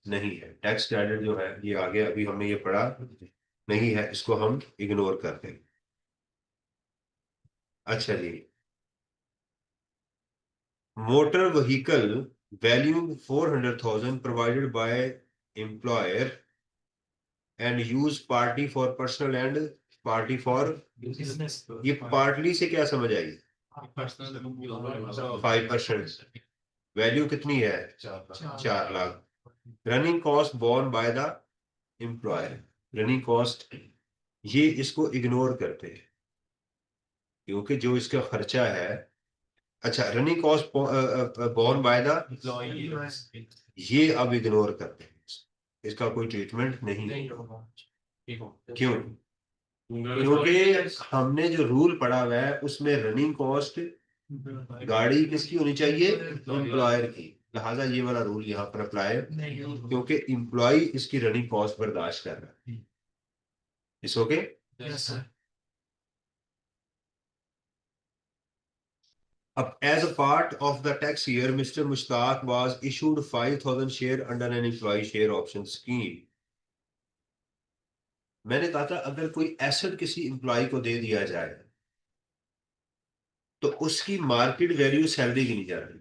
नहीं है। टैक्स क्रेडिट जो है ये आ गया, अभी हमने ये पढ़ा नहीं है, इसको हम इग्नोर करते हैं। अच्छा जी, motor vehicle value 400,000 provided by employer and use partly for personal and partly for, ये पार्टली से क्या समझ आई? 5%। वैल्यू कितनी है? 4 लाख। Running cost borne by the employer, running cost ये इसको इग्नोर करते हैं, क्योंकि जो इसका खर्चा है। अच्छा, running cost borne by the, ये अब इग्नोर करते हैं, इसका कोई ट्रीटमेंट नहीं होगा। क्यों? क्योंकि हमने जो रूल पढ़ा हुआ है उसमें रनिंग कॉस्ट गाड़ी किसकी होनी चाहिए? एम्प्लॉयर की। लिहाजा ये वाला रूल यहाँ पर अप्लाई, क्योंकि एम्प्लॉय इसकी रनिंग कॉस्ट बर्दाश्त कर रहा है। इस ओके। अब as a part of the tax year, Mr. Mushtaq was issued 5,000 share under an employee share option scheme. मैंने कहा था अगर कोई एसेट किसी एम्प्लॉय को दे दिया जाए तो उसकी मार्केट वैल्यू सैलरी की नहीं जाती।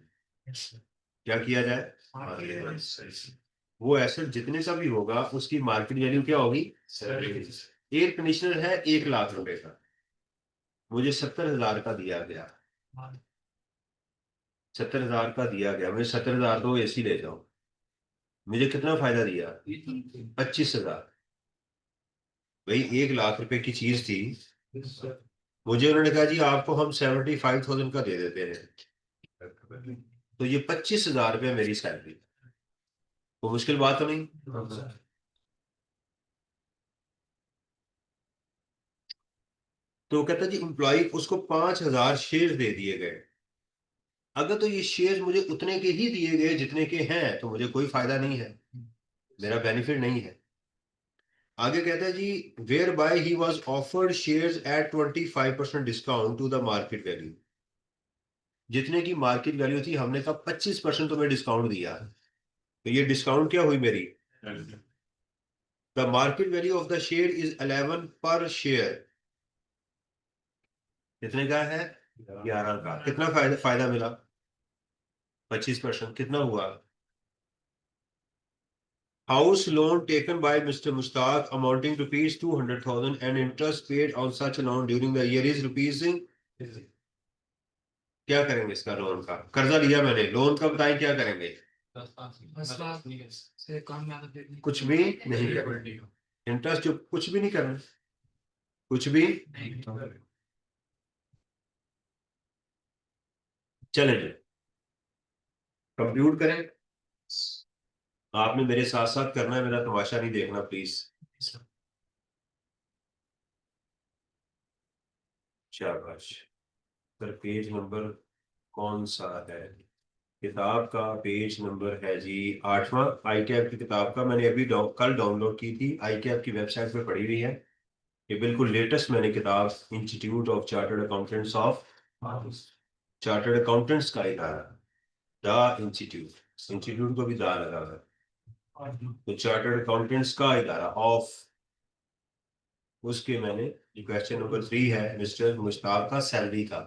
क्या किया जाए? वो एसेट जितने का भी होगा उसकी मार्केट वैल्यू क्या होगी? एयर कंडीशनर है 1 लाख रुपए का, मुझे 70,000 का दिया गया, 70,000 का दिया गया, मुझे 70,000 दो एसी ले जाओ, मुझे कितना फायदा दिया? 25,000। भाई 1 लाख रुपए की चीज थी, मुझे उन्होंने कहा जी आपको हम 75,000 का दे देते हैं, तो ये 25,000 रुपये मेरी सैलरी। वो मुश्किल बात तो नहीं? तो वो कहता जी एम्प्लॉय उसको 5,000 शेयर दे दिए गए, अगर तो ये शेयर मुझे उतने के ही दिए गए जितने के हैं तो मुझे कोई फायदा नहीं है, मेरा बेनिफिट नहीं है। आगे कहता है जी whereby he was offered shares at 25% discount to the market value, जितने की मार्केट वैल्यू थी हमने कहा 25% तुम्हें डिस्काउंट दिया, तो ये डिस्काउंट क्या हुई मेरी? The market value of the share is 11 पर शेयर। कितने का है? 11 का। कितना फायदा फायदा मिला? 25%। कितना हुआ? House loan taken by mister Mushtaq amounting rupees 200,000 and interest paid on such loan during the year is rupees. क्या करेंगे इसका? लोन का कर्जा लिया मैंने, लोन का बताएं क्या करेंगे? कुछ भी नहीं करना, इंटरेस्ट जो कुछ भी नहीं करना, कुछ भी। चले जी कंप्यूट करें, आपने मेरे साथ साथ करना है, मेरा तमाशा नहीं देखना प्लीज। शाबाश। सर पेज नंबर कौन सा है? किताब का पेज नंबर है जी 8वां, आई कैप की किताब का। मैंने अभी कल डाउनलोड की थी, आई कैप की वेबसाइट पे पड़ी हुई है। ये बिल्कुल लेटेस्ट मैंने किताब institute of chartered accountants of chartered accountants का इदारा, द इंस्टीट्यूट, इंस्टीट्यूट को भी दा लगा हुआ है, तो चार्टर्ड अकाउंटेंट्स का इदारा ऑफ, उसके मैंने जो क्वेश्चन नंबर 3 है मिस्टर मुश्ताक का सैलरी का,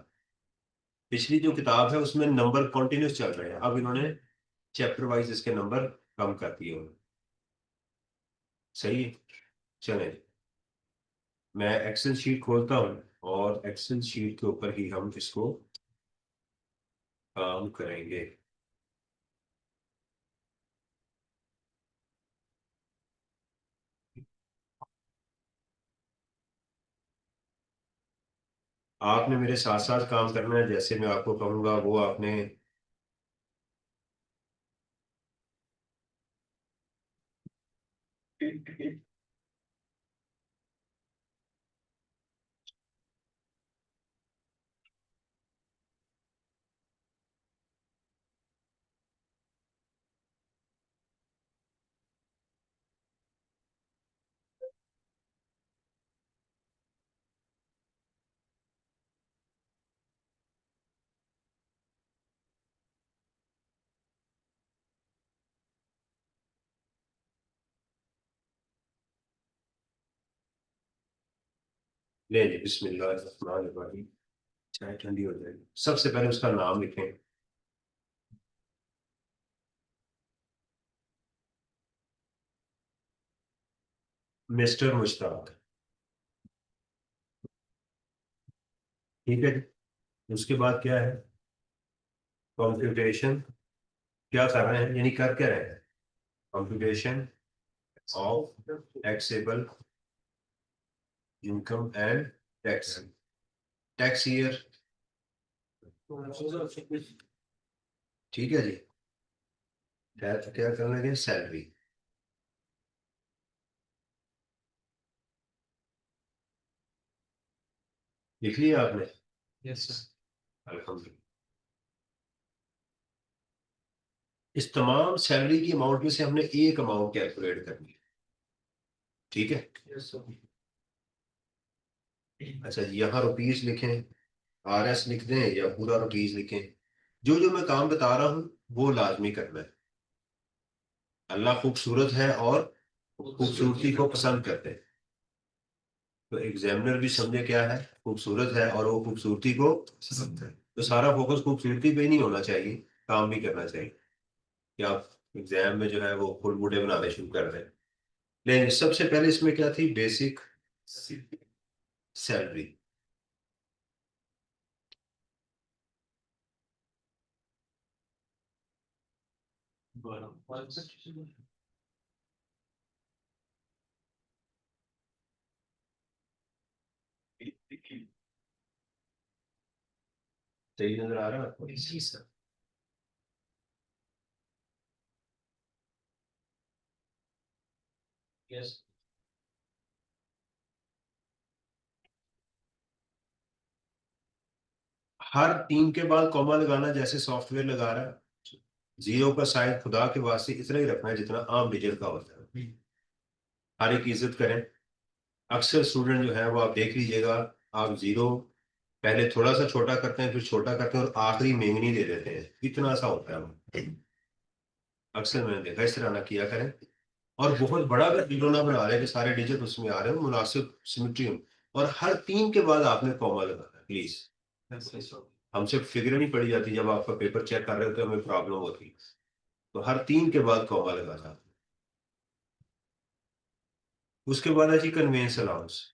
पिछली जो किताब है उसमें नंबर कॉन्टिन्यूस चल रहे हैं, अब इन्होंने चैप्टर वाइज इसके नंबर कम कर दिए उन्होंने। सही है? चले मैं एक्सेल शीट खोलता हूँ और एक्सेल शीट के ऊपर ही हम इसको काम करेंगे। आपने मेरे साथ साथ काम करना है, जैसे मैं आपको कहूंगा वो आपने ले ली। बिस्मिल्लाह, चाय ठंडी हो जाएगी। सबसे पहले उसका नाम लिखें, मिस्टर मुश्ताक। ठीक है जी। उसके बाद क्या है? कंप्यूटेशन। क्या कर रहे हैं, यानी कर क्या रहे हैं? Computation of taxable income and tax, tax year. ठीक है जी। क्या करना है? सैलरी। लिख लिया आपने? Yes sir. अल्हम्दुलिल्लाह। इस तमाम सैलरी की अमाउंट में से हमने एक अमाउंट कैलकुलेट करनी है। ठीक है? Yes sir. अच्छा यहाँ रुपीस लिखें, RS लिख दें या पूरा रुपीज लिखें, जो जो मैं काम बता रहा हूँ वो लाजमी करना है। अल्लाह खूबसूरत है और खूबसूरती को पसंद करते हैं। तो एग्जामिनर भी समझे क्या है, खूबसूरत है और वो खूबसूरती को पसंद है। तो सारा फोकस खूबसूरती पे ही नहीं होना चाहिए, काम भी करना चाहिए कि आप एग्जाम में जो है वो फुल बूढ़े बनाने शुरू कर रहे हैं। लेकिन सबसे पहले इसमें क्या थी, बेसिक सैलरी। सही नजर आ रहा है आपको? जी सर। यस। हर 3 के बाद कॉमा लगाना जैसे सॉफ्टवेयर लगा रहा है। जीरो का साइन खुदा के वास्ते इतना ही रखना है जितना आम डिजिट का होता है। हर एक की इज्जत करें। अक्सर स्टूडेंट जो है वो आप देख लीजिएगा, आप जीरो पहले थोड़ा सा छोटा करते हैं, फिर छोटा करते हैं और आखिरी मेंगनी दे देते हैं, इतना सा होता है वो। अक्सर मैंने देखा, इस तरह ना किया करें। और बहुत बड़ा अगर जीरो ना बना रहे कि सारे डिजिट उसमें आ रहे हो, मुनासिब सिमेट्री हो। और हर 3 के बाद आपने कॉमा लगाना है प्लीज। हमसे फिगर नहीं पड़ी जाती, जब आपका पेपर चेक कर रहे होते हैं हमें प्रॉब्लम होती है। तो हर 3 के बाद कॉमा लगाना। उसके बाद है जी conveyance allowance.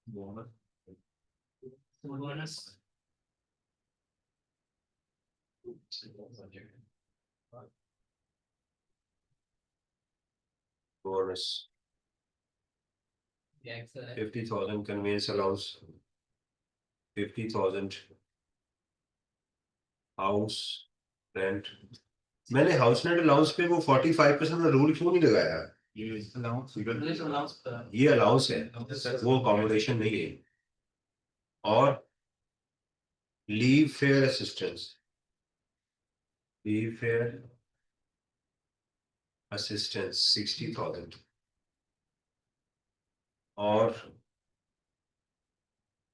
Bonus. Bonus tax है। 50,000 कन्वेंस अलाउंस, 50,000 हाउस रेंट। मैंने हाउस रेंट अलाउंस पे वो 45% का रूल क्यों नहीं लगाया? ये अलाउंस पुलिस अलाउंस पर। ये अलाउंस है, वो अकोमोडेशन नहीं है। और leave fair assistance, leave fair assistance 60,000। और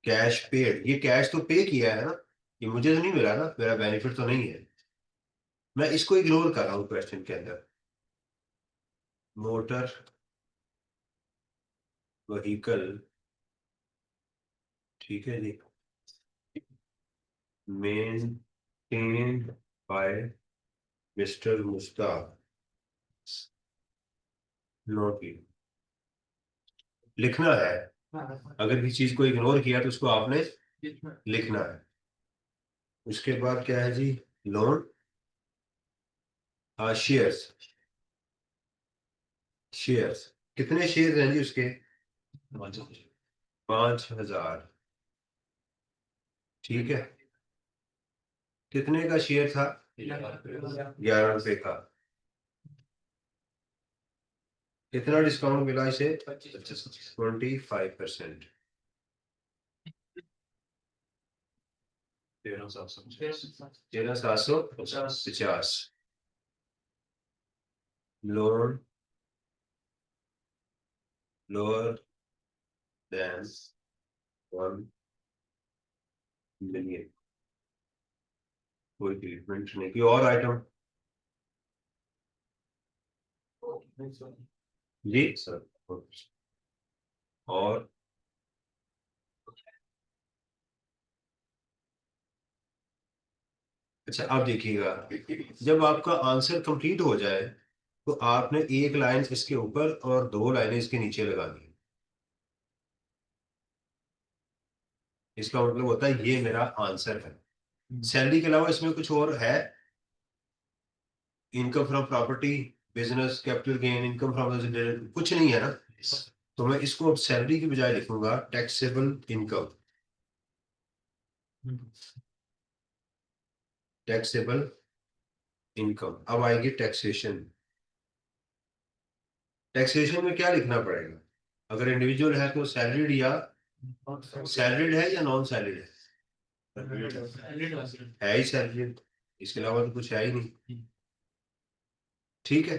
कैश पेड, ये कैश तो पे किया है ना, ये मुझे तो नहीं मिला ना, मेरा बेनिफिट तो नहीं है। मैं इसको इग्नोर कर रहा हूँ क्वेश्चन के अंदर। मोटर व्हीकल, ठीक है जी, maintained by mister Mushtaq, note लिखना है। अगर किसी चीज को इग्नोर किया तो उसको आपने लिखना है। उसके बाद क्या है जी, लोन, शेयर्स। शेयर्स कितने शेयर हैं जी उसके? 5,000। ठीक है, कितने का शेयर था? 11 रुपए का। कितना डिस्काउंट मिला इसे? 25%। 13,750। Loan lower than 1 million. कोई ट्रीटमेंट नहीं की। और आइटम जी सर? और अच्छा, अब देखिएगा, जब आपका आंसर कंप्लीट हो जाए तो आपने एक लाइन इसके ऊपर और 2 लाइनें इसके नीचे लगानी है। इसका मतलब होता है ये मेरा आंसर है। सैलरी के अलावा इसमें कुछ और है? Income from property, business, capital gain, income from, कुछ नहीं है ना। तो मैं इसको अब सैलरी की बजाय लिखूंगा टैक्सेबल इनकम। Taxable income. अब आएगी टैक्सेशन। टैक्सेशन में क्या लिखना पड़ेगा? अगर इंडिविजुअल है तो सैलरीड, या सैलरीड है या नॉन सैलरीड है ही सैलरीड, इसके अलावा तो कुछ है ही नहीं। ठीक है,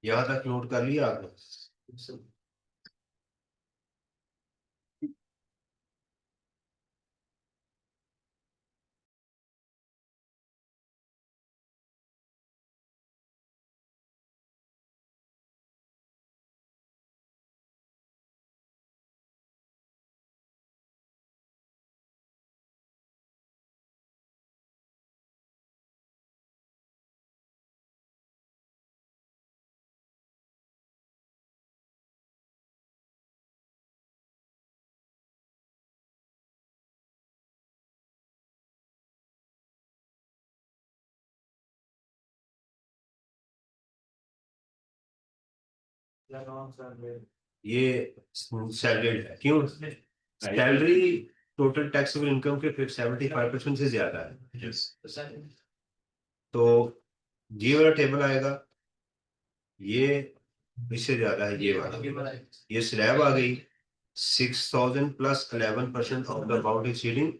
यहाँ तक नोट कर लिया आपने? या नॉन सैलरी? ये सैलरीड है। क्यों? सैलरी टोटल टैक्सेबल इनकम के 75% से ज्यादा है। Yes. तो ये वाला टेबल आएगा, ये इससे ज्यादा है ये वाला। ये स्लैब आ गई 6,000 plus 11% of the amount exceeding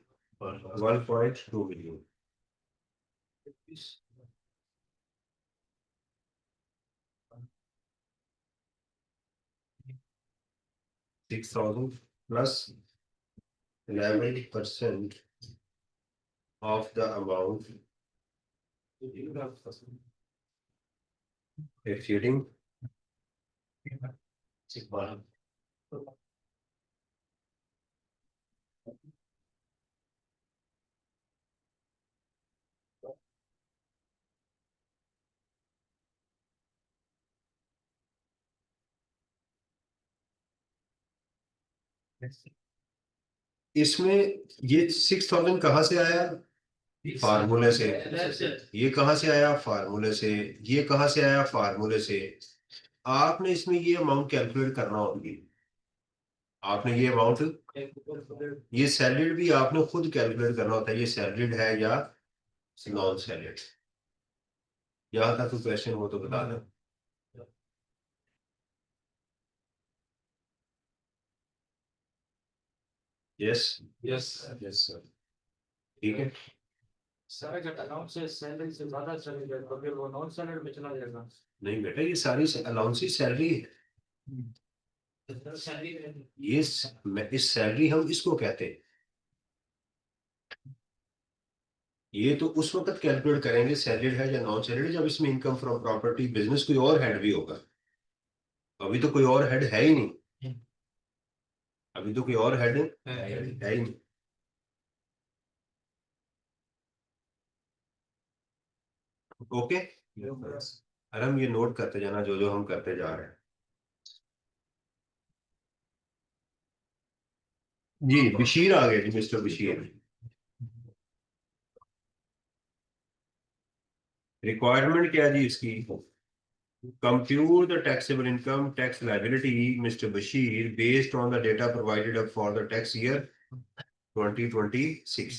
1.2 million. 6,000 plus 11% of the amount exceeding इसमें ये 6,000 कहाँ से आया? फार्मूले से। ये कहाँ से आया? फार्मूले से। ये कहाँ से आया? फार्मूले से। आपने इसमें ये अमाउंट कैलकुलेट करना होगी। आपने ये अमाउंट, ये सैलरीड भी आपने खुद कैलकुलेट करना होता है, ये सैलरीड है या नॉन सैलरीड। यहाँ तक कोई क्वेश्चन हो तो बता दें। Yes Yes. Yes, sir. ठीक है। सर अगर अकाउंट से सैलरी से ज्यादा चले गए तो फिर वो नॉन सैलरी में चला जाएगा। नहीं बेटा, ये सारी अलाउंसेस सैलरी है। सैलरी ये इस सैलरी हम इसको कहते हैं। ये तो उस वक्त कैलकुलेट करेंगे सैलरीड है या नॉन सैलरीड जब इसमें इनकम फ्रॉम प्रॉपर्टी बिजनेस कोई और हेड भी होगा। अभी तो कोई और हेड है ही नहीं। अभी तो कोई और हेड है ही नहीं। ओके, अरे हम ये नोट करते जाना जो जो हम करते जा रहे हैं। जी बशीर आ गए जी, मिस्टर बशीर। रिक्वायरमेंट क्या है जी इसकी? Compute the taxable income tax liability, Mr. Bashir, based on the data provided up for the tax year 2026.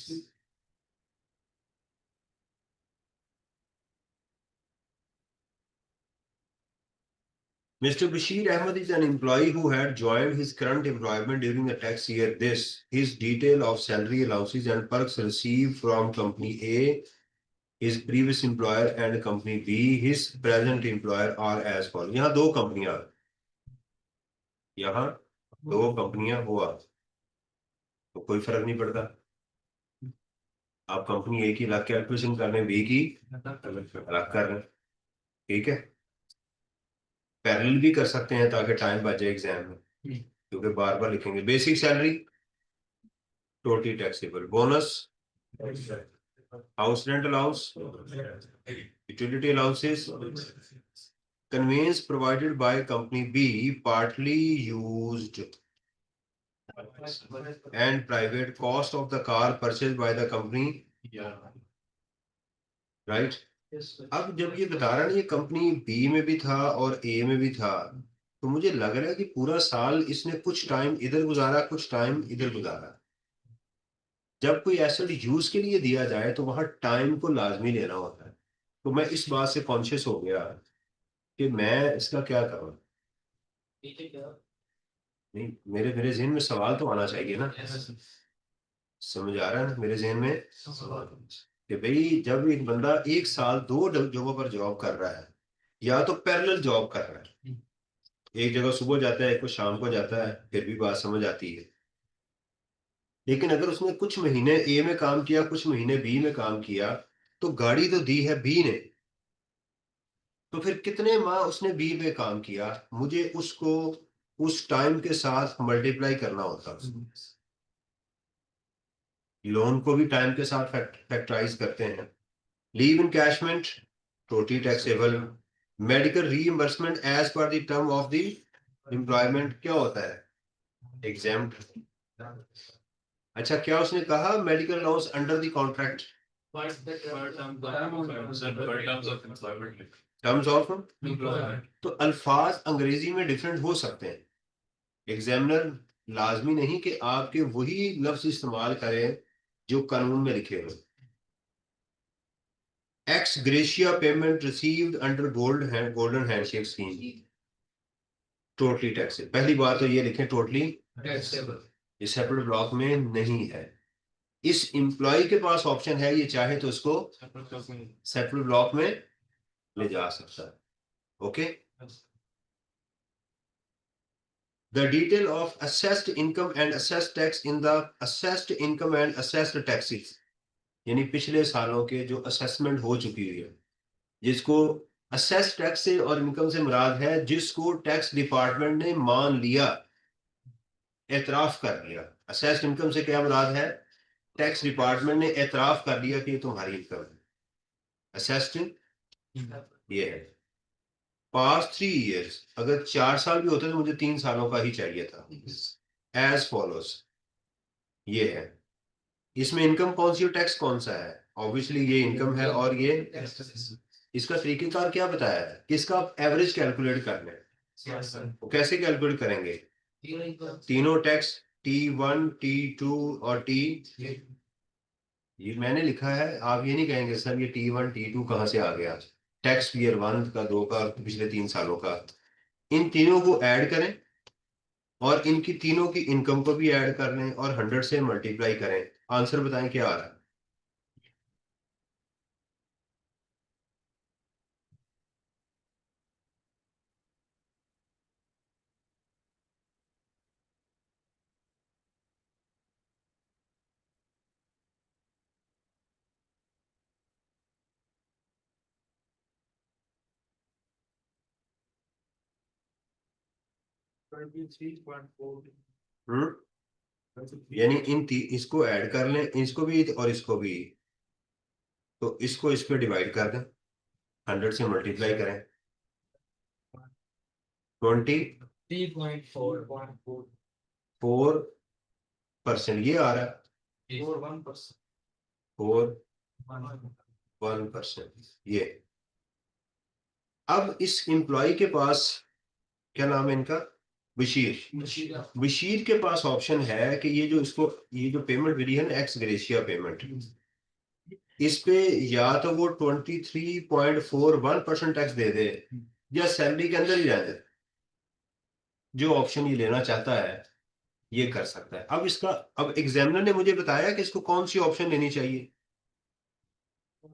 Mr. Bashir Ahmed is an employee who had joined his current employment during the tax year. His detail of salary allowances and perks received from company A, his previous employer and company B, his present employer are as follows. यहाँ दो कंपनियां, यहाँ दो कंपनियां हुआ तो कोई फर्क नहीं पड़ता। आप कंपनी ए की अलग कैलकुलेशन कर रहे, बी की अलग कर रहे हैं, ठीक है। पैरेलल भी कर सकते हैं ताकि टाइम बच जाए एग्जाम में, क्योंकि बार बार लिखेंगे। Basic salary, totally taxable, bonus, house rent allowance, utility allowances, conveyance provided by company B, partly used and private cost of the car purchase by the company, right. अब जब ये बता रहा है ना ये कंपनी बी में भी था और ए में भी था, तो मुझे लग रहा है कि पूरा साल इसने कुछ टाइम इधर गुजारा कुछ टाइम इधर गुजारा। जब कोई एसेट यूज के लिए दिया जाए तो वहां टाइम को लाजमी लेना होता है। तो मैं इस बात से कॉन्शियस हो गया कि मैं इसका क्या करूं। नहीं, मेरे मेरे जहन में सवाल तो आना चाहिए ना। समझ आ रहा है ना मेरे जहन में कि भाई जब एक बंदा एक साल दो जगहों पर जॉब कर रहा है या तो पैरेलल जॉब कर रहा है, एक जगह सुबह जाता है एक को शाम को जाता है, फिर भी बात समझ आती है। लेकिन अगर उसने कुछ महीने ए में काम किया कुछ महीने बी में काम किया, तो गाड़ी तो दी है बी ने, तो फिर कितने माह उसने बी में काम किया मुझे उसको उस टाइम के साथ मल्टीप्लाई करना होता है। लोन को भी टाइम के साथ फैक्टराइज करते हैं। Leave encashment totally taxable. Medical reimbursement as per the term of the employment क्या होता है? एग्जेम्प्ट। अच्छा, क्या उसने कहा medical allowance under the contract? Terms of, Employment. तो अल्फाज अंग्रेजी में डिफरेंट हो सकते हैं। एग्जामिनर लाजमी नहीं कि आपके वही लफ्ज इस्तेमाल करें जो कानून में लिखे हुए। X gratia payment received under golden handshake scheme, totally tax. पहली बात तो ये लिखें टोटली, Taxable. ये सेपरेट ब्लॉक में नहीं है। इस एम्प्लॉय के पास ऑप्शन है, ये चाहे तो इसको सेपरेट ब्लॉक में ले जा सकता है। Okay, the detail of assessed income and assessed tax in the assessed income and assessed taxes, यानी पिछले सालों के जो असेसमेंट हो चुकी हुई है, जिसको असेस टैक्स से और इनकम से मुराद है जिसको टैक्स डिपार्टमेंट ने मान लिया, एतराफ कर लिया। असेस्ड इनकम से क्या मुराद है, टैक्स डिपार्टमेंट ने एतराफ कर लिया कि ये तुम्हारी इनकम है। असेस्ड ये है। पास्ट 3 इयर्स, अगर 4 साल भी होते तो मुझे 3 सालों का ही चाहिए था। एज फॉलोज ये है। इसमें इनकम कौन सी और टैक्स कौन सा है, ऑब्वियसली ये इनकम है और ये। इसका तरीकेकार क्या बताया है, किसका एवरेज कैलकुलेट करना है, वो कैसे कैलकुलेट करेंगे। तीनों टैक्स T1 T2 और T, ये मैंने लिखा है, आप ये नहीं कहेंगे सर ये T1 T2 कहाँ से आ गया। टैक्स ईयर 1 का 2 का पिछले 3 सालों का, इन तीनों को ऐड करें और इनकी तीनों की इनकम को भी ऐड कर लें और 100 से मल्टीप्लाई करें। आंसर बताएं क्या आ रहा है। हम्म, यानी इसको ऐड कर लें, इसको भी और इसको भी, तो इसको इस पे डिवाइड कर दें, 100 से मल्टीप्लाई करें, 24% ये आ रहा है, 4.1% ये। अब इस एम्प्लॉय के पास, क्या नाम है इनका, बशीर। बशीर के पास ऑप्शन है कि ये जो इसको, ये जो पेमेंट मिली है ना एक्स ग्रेशिया पेमेंट, इस पे या तो वो 23.41% टैक्स दे दे या सैलरी के अंदर ही रह दे। जो ऑप्शन ये लेना चाहता है ये कर सकता है। अब इसका, अब एग्जामिनर ने मुझे बताया कि इसको कौन सी ऑप्शन लेनी चाहिए।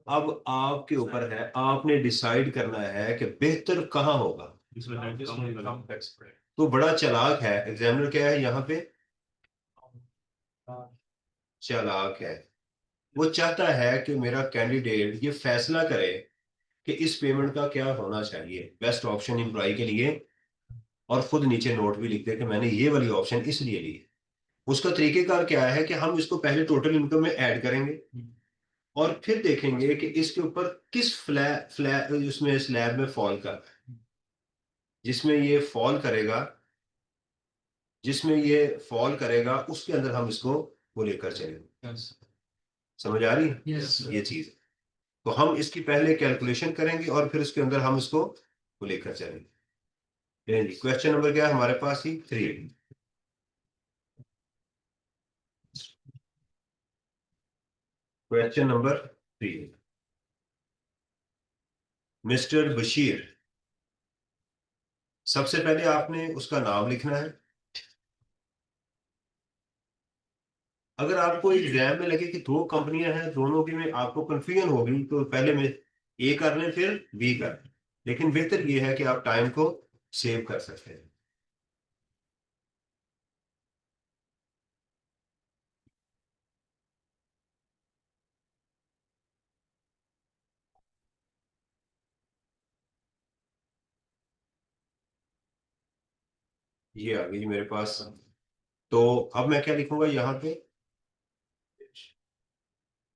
अब आपके ऊपर है, आपने डिसाइड करना है कि बेहतर कहाँ होगा। तो बड़ा चालाक है एग्जामिनर, क्या है यहाँ पे, चालाक है। वो चाहता है कि मेरा कैंडिडेट ये फैसला करे कि इस पेमेंट का क्या होना चाहिए, बेस्ट ऑप्शन एम्प्लॉय के लिए, और खुद नीचे नोट भी लिख दे कि मैंने ये वाली ऑप्शन इसलिए ली। उसका तरीकेकार क्या है कि हम इसको पहले टोटल इनकम में ऐड करेंगे और फिर देखेंगे कि इसके ऊपर किस उसमें स्लैब में फॉल कर, जिसमें ये फॉल करेगा, जिसमें ये फॉल करेगा उसके अंदर हम इसको वो लेकर चलेंगे। समझ आ रही है ये चीज। तो हम इसकी पहले कैलकुलेशन करेंगे और फिर उसके अंदर हम इसको वो लेकर चलेंगे। क्वेश्चन नंबर क्या है हमारे पास ही 3। क्वेश्चन नंबर 3, मिस्टर बशीर, सबसे पहले आपने उसका नाम लिखना है। अगर आपको एग्जाम में लगे कि 2 कंपनियां हैं, दोनों की में आपको कंफ्यूजन होगी, तो पहले में ए कर लें फिर बी कर लें। लेकिन बेहतर ये है कि आप टाइम को सेव कर सकते हैं। ये आ गई मेरे पास। तो अब मैं क्या लिखूंगा यहाँ पे,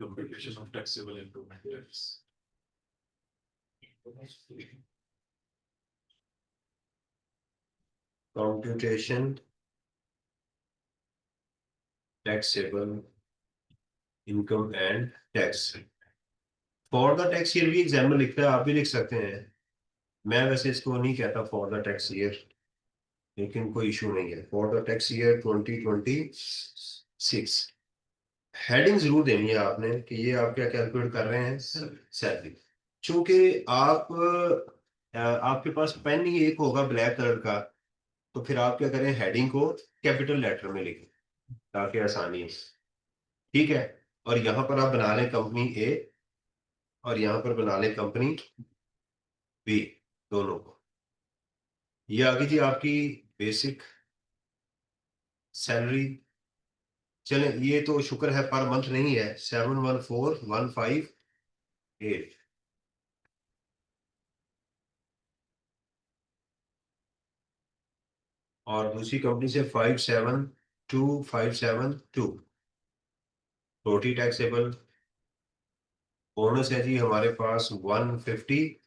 Computation of taxable income and tax. Computation taxable income and tax. For the tax year भी एग्जाम्पल लिखता है, आप भी लिख सकते हैं। मैं वैसे इसको नहीं कहता फॉर द टैक्स ईयर, लेकिन कोई इशू नहीं है। For the tax year 2026 heading जरूर देनी है आपने कि ये आप क्या कैलकुलेट कर रहे हैं, सैलरी। चूंकि आप आपके पास पेन ही एक होगा ब्लैक कलर का, तो फिर आप क्या करें, हेडिंग को कैपिटल लेटर में लिखें ताकि आसानी है। ठीक है, और यहाँ पर आप बना लें कंपनी ए, और यहाँ पर बना लें कंपनी बी, दोनों को। ये आ गई थी आपकी बेसिक सैलरी। चलें, ये तो शुक्र है पर मंथ नहीं है, 714158। और दूसरी कंपनी से 572572 टोटली टैक्सेबल। बोनस है जी हमारे पास 150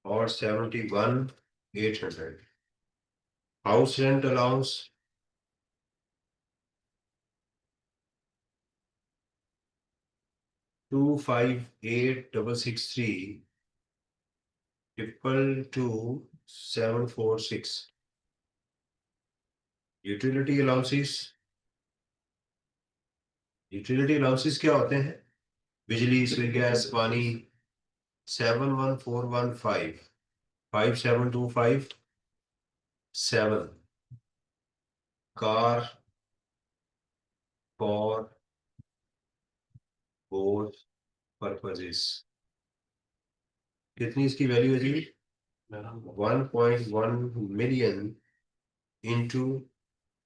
और 71,800। House rent allowance 258663 222,746। Utility allowances, utility allowances क्या होते हैं? बिजली, सुई, गैस, पानी 714155 57257। कार फॉर बोथ पर्पजेस, कितनी इसकी वैल्यू है जी? 1.1 मिलियन इंटू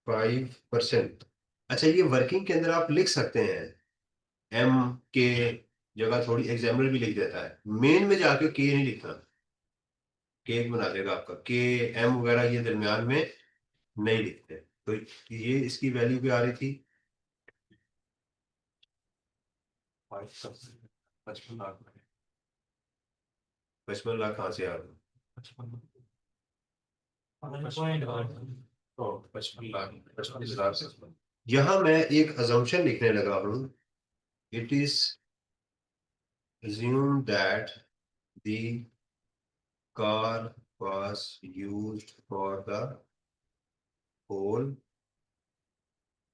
5%। अच्छा, ये वर्किंग के अंदर आप लिख सकते हैं, एम के जगह थोड़ी एग्जाम्पल भी लिख देता है, मेन में जाके के नहीं लिखना, के बना देगा आपका, के एम वगैरह ये दरमियान में नहीं लिखते। तो ये इसकी वैल्यू भी आ रही थी 55 लाख। 55 लाख। कहाँ से आ रहा? 55 लाख, 55 लाख। यहाँ मैं एक अजम्पशन लिखने लगा हूँ। It is assumed that the car was used for the whole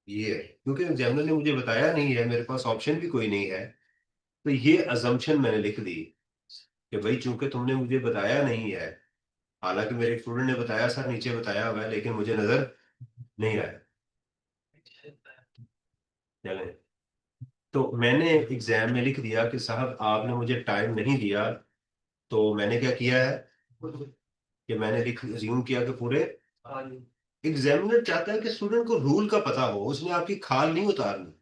year, क्योंकि एग्जामिनर ने मुझे बताया नहीं है, मेरे पास ऑप्शन भी कोई नहीं है, तो ये अजम्पशन मैंने लिख दी कि भाई चूंकि तुमने मुझे बताया नहीं है, हालांकि मेरे स्टूडेंट ने बताया सर नीचे बताया हुआ है, लेकिन मुझे नजर नहीं आया। चले, तो मैंने एग्जाम में लिख दिया कि साहब आपने मुझे टाइम नहीं दिया। तो मैंने क्या किया है कि मैंने लिख अज्यूम किया कि पूरे, एग्जामिनर चाहता है कि स्टूडेंट को रूल का पता हो, उसने आपकी खाल नहीं उतारनी,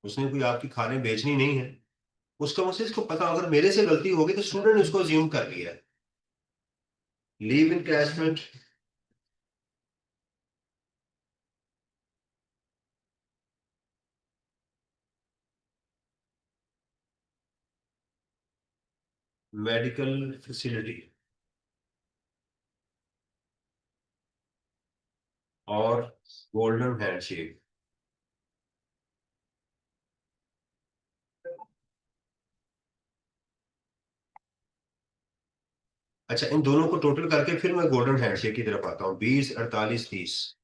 उसने कोई आपकी खालें बेचनी नहीं है, उसका मुझसे इसको पता, अगर मेरे से गलती होगी तो स्टूडेंट ने उसको अज्यूम कर लिया है। लीव इनकैशमेंट, मेडिकल फैसिलिटी और गोल्डन हैंडशेक। अच्छा, इन दोनों को टोटल करके फिर मैं गोल्डन हैंडशेक की तरफ आता हूँ, 20, 48, 30,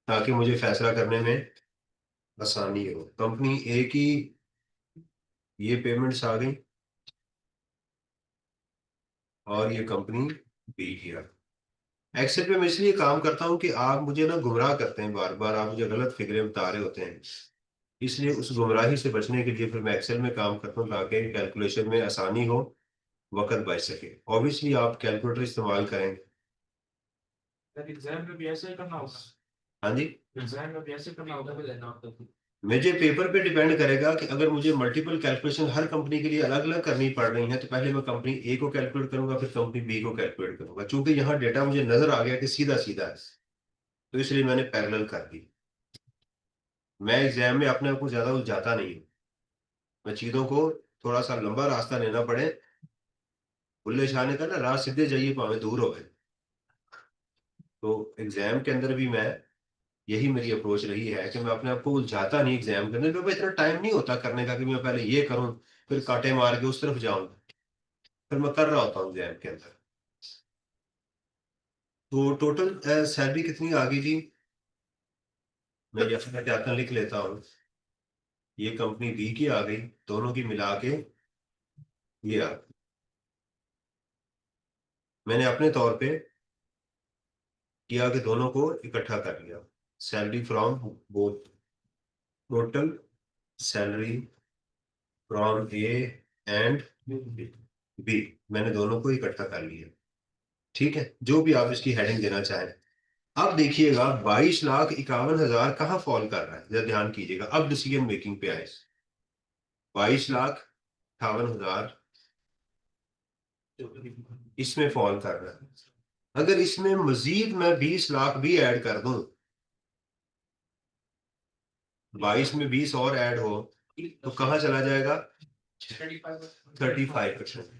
ताकि मुझे फैसला करने में आसानी हो। कंपनी ए की ये पेमेंट्स आ गई, और ये कंपनी बी की आ गई। एक्सेल पे मैं इसलिए काम करता हूँ कि आप मुझे ना गुमराह करते हैं, बार बार आप मुझे गलत फिगरें बता रहे होते हैं, इसलिए उस गुमराही से बचने के लिए फिर मैं एक्सेल में काम करता हूँ ताकि कैलकुलेशन में आसानी हो, वक्त बच सके। ऑब्वियसली आप कैलकुलेटर इस्तेमाल करें। एग्जाम में भी ऐसे ही करना होगा। हाँ जी, एग्जाम में भी ऐसे करना होगा। मुझे पेपर पे डिपेंड करेगा कि अगर मुझे मल्टीपल कैलकुलेशन हर कंपनी के लिए अलग अलग करनी पड़ रही है, तो पहले मैं कंपनी ए को कैलकुलेट करूंगा, फिर कंपनी बी को कैलकुलेट करूंगा। चूंकि यहाँ डेटा मुझे नजर आ गया कि सीधा सीधा है, तो इसलिए मैंने पैरेलल कर दी। मैं एग्जाम में अपने आप को ज्यादा उलझाता नहीं हूँ, मैं चीजों को थोड़ा सा लंबा रास्ता लेना पड़े, बुल्ले शाह ने कहा ना, राह सीधे जाइए भावे दूर हो गए। तो एग्जाम के अंदर भी मैं, यही मेरी अप्रोच रही है कि मैं अपने आप को उलझाता नहीं एग्जाम के अंदर, क्योंकि इतना टाइम नहीं होता करने का कि मैं पहले ये करूं फिर कांटे मार के उस तरफ जाऊं, फिर मैं कर रहा होता हूँ जहन के अंदर। तो टोटल सैलरी कितनी आ गई जी? मैं यहाँ जाकर लिख लेता हूँ। ये कंपनी बी की आ गई, दोनों की मिला के ये आ गई। मैंने अपने तौर पे किया कि दोनों को इकट्ठा कर लिया। Salary from both, total salary from A and B, मैंने दोनों को इकट्ठा कर लिया। ठीक है, जो भी आप इसकी हेडिंग देना चाहें। अब देखिएगा 22,51,000 कहाँ फॉल कर रहा है, जरा ध्यान कीजिएगा। अब डिसीजन मेकिंग पे आए। 22,58,000 इसमें फॉल कर रहा है। अगर इसमें मजीद मैं 20 लाख भी ऐड कर दूं, 22 में 20 और ऐड हो तो कहाँ चला जाएगा? 35%।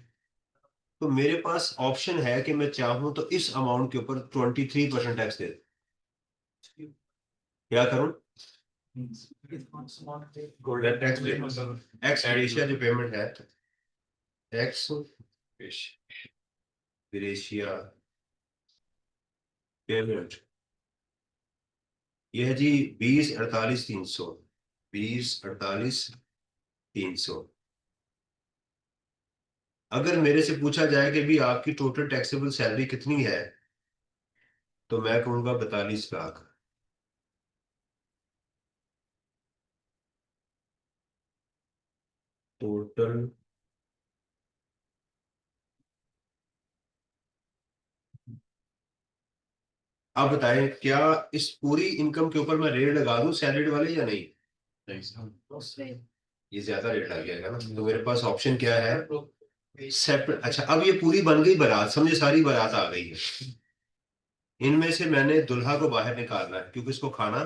तो मेरे पास ऑप्शन है कि मैं चाहूं तो इस अमाउंट के ऊपर 23% टैक्स दे दूं। क्या करूं? गोल्डन टैक्स दे दूं। एक्स ग्रेशिया जो पेमेंट है, एक्स ग्रेशिया पेमेंट, यह है जी 20,48,300, 20,48,300। अगर मेरे से पूछा जाए कि भी आपकी टोटल टैक्सेबल सैलरी कितनी है, तो मैं कहूंगा 42 लाख। टोटल आप बताएं, क्या इस पूरी इनकम के ऊपर मैं रेट लगा दूं सैलरी वाले या नहीं? ये ज्यादा रेट लग जाएगा ना। तो मेरे पास ऑप्शन क्या है? सेपरेट। अच्छा, अब ये पूरी बन गई बारात, समझे, सारी बारात आ गई है। इनमें से मैंने दुल्हा को बाहर निकालना है क्योंकि इसको खाना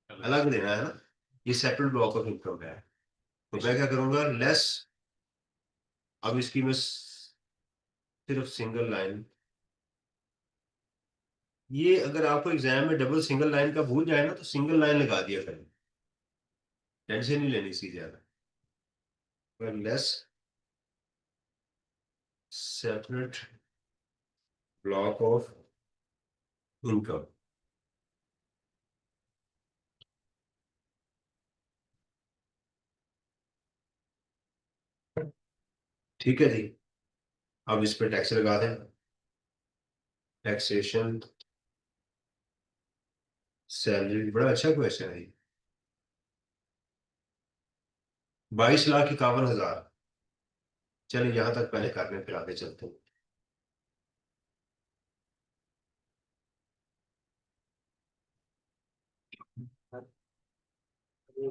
अलग देना है ना। ये सेपरेट ब्लॉक ऑफ इनकम है। तो मैं क्या करूंगा, लेस। अब इसकी मैं सिर्फ सिंगल लाइन, ये अगर आपको एग्जाम में डबल सिंगल लाइन का भूल जाए ना तो सिंगल लाइन लगा दिया करें, टेंशन नहीं लेनी सी ज्यादा। Less separate block of income. ठीक है जी। अब इस पे टैक्स लगा दें। टैक्सेशन सैलरी, बड़ा अच्छा क्वेश्चन है। 22,51,000। चलिए यहां तक पहले कर लें, फिर आगे चलते हैं।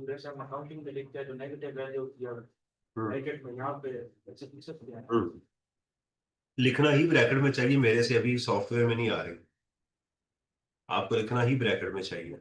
जैसे हम अकाउंटिंग में लिखते हैं तो नेगेटिव वैल्यू या हम्म, ब्रैकेट में यहाँ पे ऐसे लिख सकते हैं। लिखना ही ब्रैकेट में चाहिए, मेरे से अभी सॉफ्टवेयर में नहीं आ रही। आपको लिखना ही ब्रैकेट में चाहिए।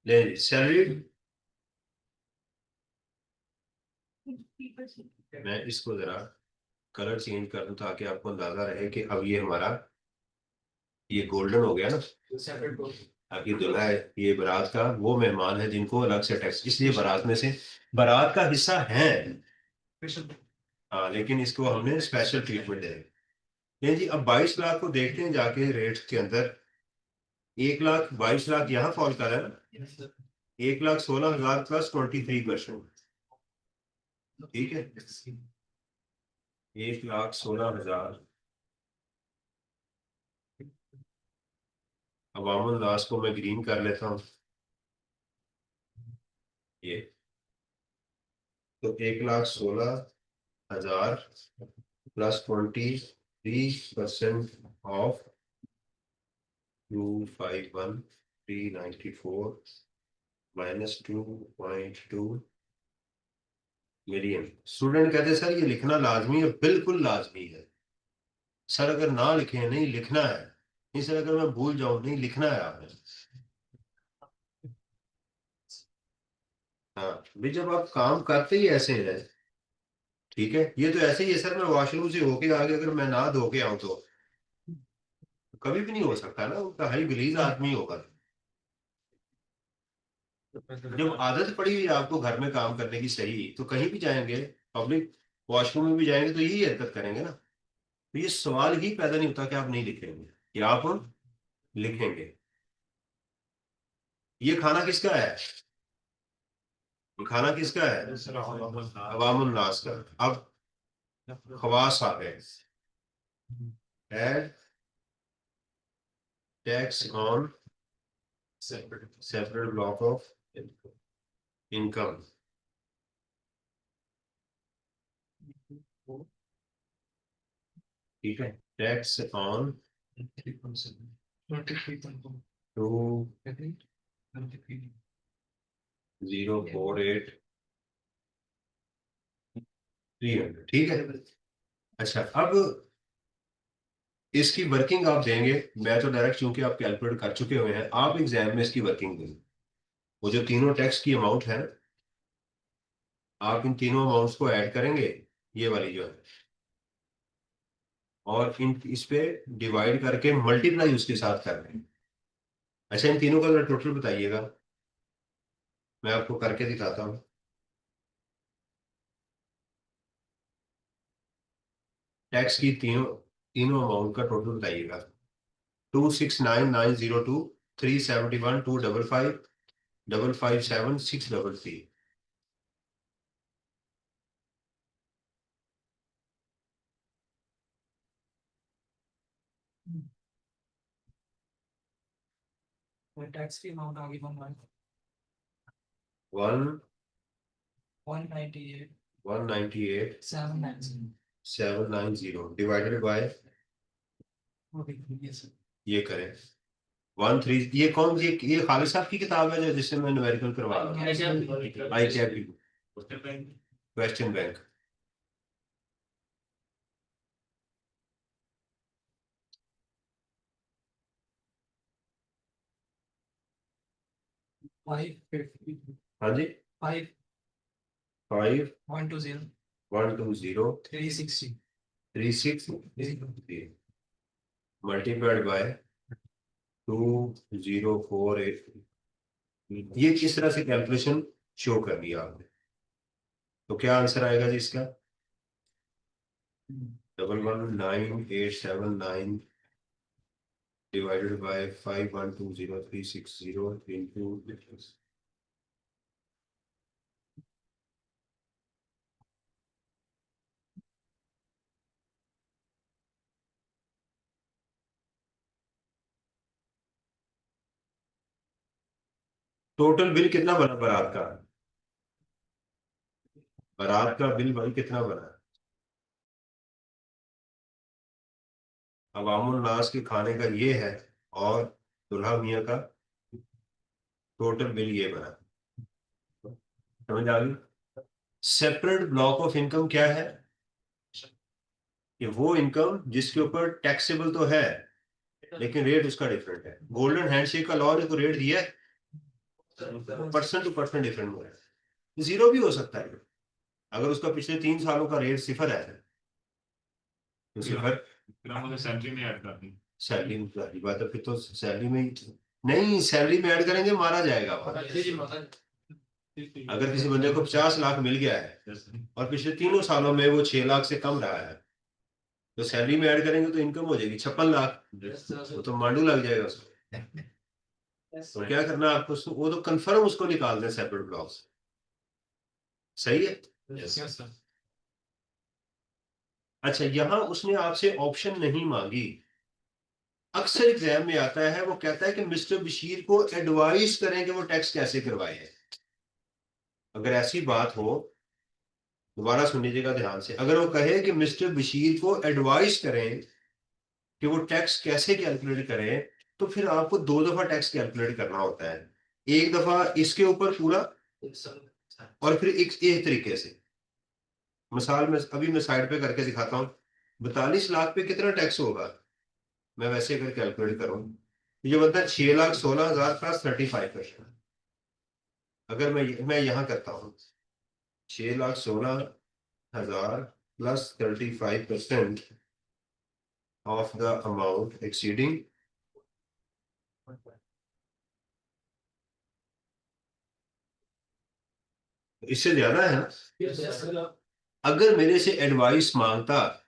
ले सैलरी, मैं इसको जरा कलर चेंज कर दूं ताकि आपको अंदाजा रहे कि अब ये हमारा ये गोल्डन हो गया ना। सेपरेट को अब ये दूल्हा है, ये बारात का वो मेहमान है जिनको अलग से टैक्स, इसलिए बारात में से बारात का हिस्सा है। हाँ, लेकिन इसको हमने स्पेशल ट्रीटमेंट दे ये जी। अब 22 लाख को देखते हैं जाके रेट के अंदर। 1,00,000, 22 लाख यहाँ फॉल कर रहा है ना। 1,16,000 प्लस 23%। ठीक है, 1,16,000 अवामुल नास को मैं ग्रीन कर लेता हूँ, ये तो 1,16,000 plus 23% of 251,394 minus 2.2 million. Student कहते हैं सर ये लिखना लाजमी है, बिल्कुल लाजमी है सर, अगर ना लिखे नहीं लिखना है, नहीं सर अगर मैं भूल जाऊं नहीं लिखना है आपने। हाँ भी जब आप काम करते ही ऐसे हैं, ठीक है, ये तो ऐसे ही है सर, मैं वॉशरूम से होके आगे अगर मैं ना धो के आऊं तो कभी भी नहीं हो सकता ना, उनका हाई गलीज आदमी होगा। जब आदत पड़ी हुई है आपको घर में काम करने की सही, तो कहीं भी जाएंगे, पब्लिक वॉशरूम में भी जाएंगे तो यही हरकत करेंगे ना। तो ये सवाल ही पैदा नहीं होता कि आप नहीं लिखेंगे, कि आप लिखेंगे। ये खाना किसका है, ये खाना किसका है, अवामुन नास का। अब खवास आ गए, add tax on separate block of income, ठीक है, टैक्स ऑन 2,048,300, ठीक है। अच्छा अब इसकी वर्किंग आप देंगे, मैं तो डायरेक्ट चूंकि आप कैलकुलेट कर चुके हुए हैं, आप एग्जाम में इसकी वर्किंग देंगे। वो जो तीनों टैक्स की अमाउंट है ना, आप इन तीनों अमाउंट्स को ऐड करेंगे, ये वाली जो है, और इस पे डिवाइड करके मल्टीप्लाई उसके साथ कर रहे हैं। अच्छा इन तीनों का टोटल बताइएगा, मैं आपको करके दिखाता हूँ। टैक्स की तीनों तीनों अमाउंट का टोटल बताइएगा। 269,902, 371, 255, 557, 633। टैक्स की अमाउंट आ गई 1 198 198 790 790 डिवाइडेड बाय, ये करें 13। ये कौन, ये खालिद साहब की किताब है जो जिससे मैं न्यूमेरिकल करवा रहा हूँ, आई कैप की क्वेश्चन बैंक। हाँ जी, 5 5 120 120 360 360 मल्टीप्लाइड बाय 2048। ये किस तरह से कैलकुलेशन शो कर दिया आपने, तो क्या आंसर आएगा जी इसका, 11,9,879 divided by 5,120,360 into total bill कितना बना बारात का, बारात का बिल भाई कितना बना। अवामुल नास के खाने का ये है, और दुल्हा मियाँ का टोटल बिल ये बना, समझ आ गई। सेपरेट ब्लॉक ऑफ इनकम क्या है, कि वो इनकम जिसके ऊपर टैक्सेबल तो है लेकिन रेट उसका डिफरेंट है। गोल्डन हैंडशेक का लॉ ने तो रेट दिया है, पर्सन टू पर्सन डिफरेंट हो रहा है, जीरो भी हो सकता है अगर उसका पिछले 3 सालों का रेट सिफर है, तो सिफर सैलरी में ऐड कर दी, सैलरी में जारी बात है, फिर तो सैलरी में नहीं, सैलरी में ऐड करेंगे मारा जाएगा वहाँ। अगर किसी बंदे को 50 लाख मिल गया है और पिछले 3 सालों में वो 6 लाख से कम रहा है, तो सैलरी में ऐड करेंगे तो इनकम हो जाएगी 56 लाख, वो तो मांडू लग जाएगा उसको। तो क्या करना है आपको, वो तो कंफर्म उसको निकाल दें सेपरेट ब्लॉक से, सही है। Yes. Yes, sir. अच्छा, यहां उसने आपसे ऑप्शन नहीं मांगी। अक्सर एग्जाम में आता है, वो कहता है कि मिस्टर बशीर को एडवाइस करें कि वो टैक्स कैसे करवाए। अगर ऐसी बात हो, दोबारा सुन लीजिएगा ध्यान से, अगर वो कहे कि मिस्टर बशीर को एडवाइस करें कि वो टैक्स कैसे कैलकुलेट करें, तो फिर आपको 2 दफा टैक्स कैलकुलेट करना होता है। एक दफा इसके ऊपर पूरा, और फिर एक तरीके से। मिसाल में अभी मैं साइड पे करके दिखाता हूँ। 42 लाख पे कितना टैक्स होगा, मैं वैसे अगर कैलकुलेट करूं, ये बनता है 6,16,000 प्लस 35%। अगर मैं यहां करता हूँ 6,16,000 plus 35% of the amount exceeding, इससे ज्यादा है ना। Yes, sir. अगर मेरे से एडवाइस मांगता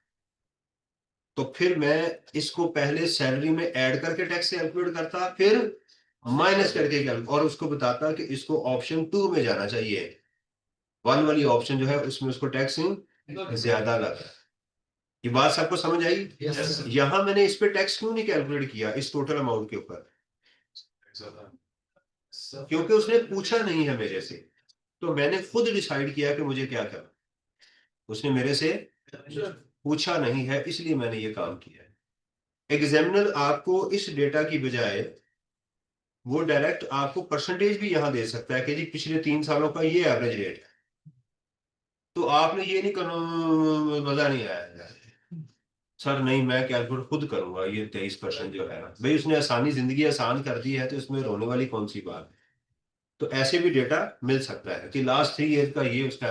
तो फिर मैं इसको पहले सैलरी में ऐड करके टैक्स कैलकुलेट करता, फिर माइनस करके कैलकुलेट, और उसको बताता कि इसको ऑप्शन 2 में जाना चाहिए। 1 वाली ऑप्शन जो है उसमें उसको टैक्स ज्यादा लगा। ये बात सबको समझ आई। Yes, sir. यहां मैंने इस पे टैक्स क्यों नहीं कैलकुलेट किया इस टोटल अमाउंट के ऊपर, Sir. क्योंकि उसने पूछा नहीं है मेरे से, तो मैंने खुद डिसाइड किया कि मुझे क्या करना। उसने मेरे से पूछा नहीं है, इसलिए मैंने ये काम किया है। एग्जामिनर आपको इस डेटा की बजाय वो डायरेक्ट आपको परसेंटेज भी यहां दे सकता है कि जी पिछले 3 सालों का ये एवरेज रेट है, तो आपने ये नहीं करना, मजा नहीं आया सर, नहीं मैं कैलकुलेट खुद करूंगा, ये 23% जो है भाई, उसने आसानी, जिंदगी आसान कर दी है, तो इसमें रोने वाली कौन सी बात है। तो ऐसे भी डेटा मिल सकता है कि लास्ट 3 ईयर का ये उसका,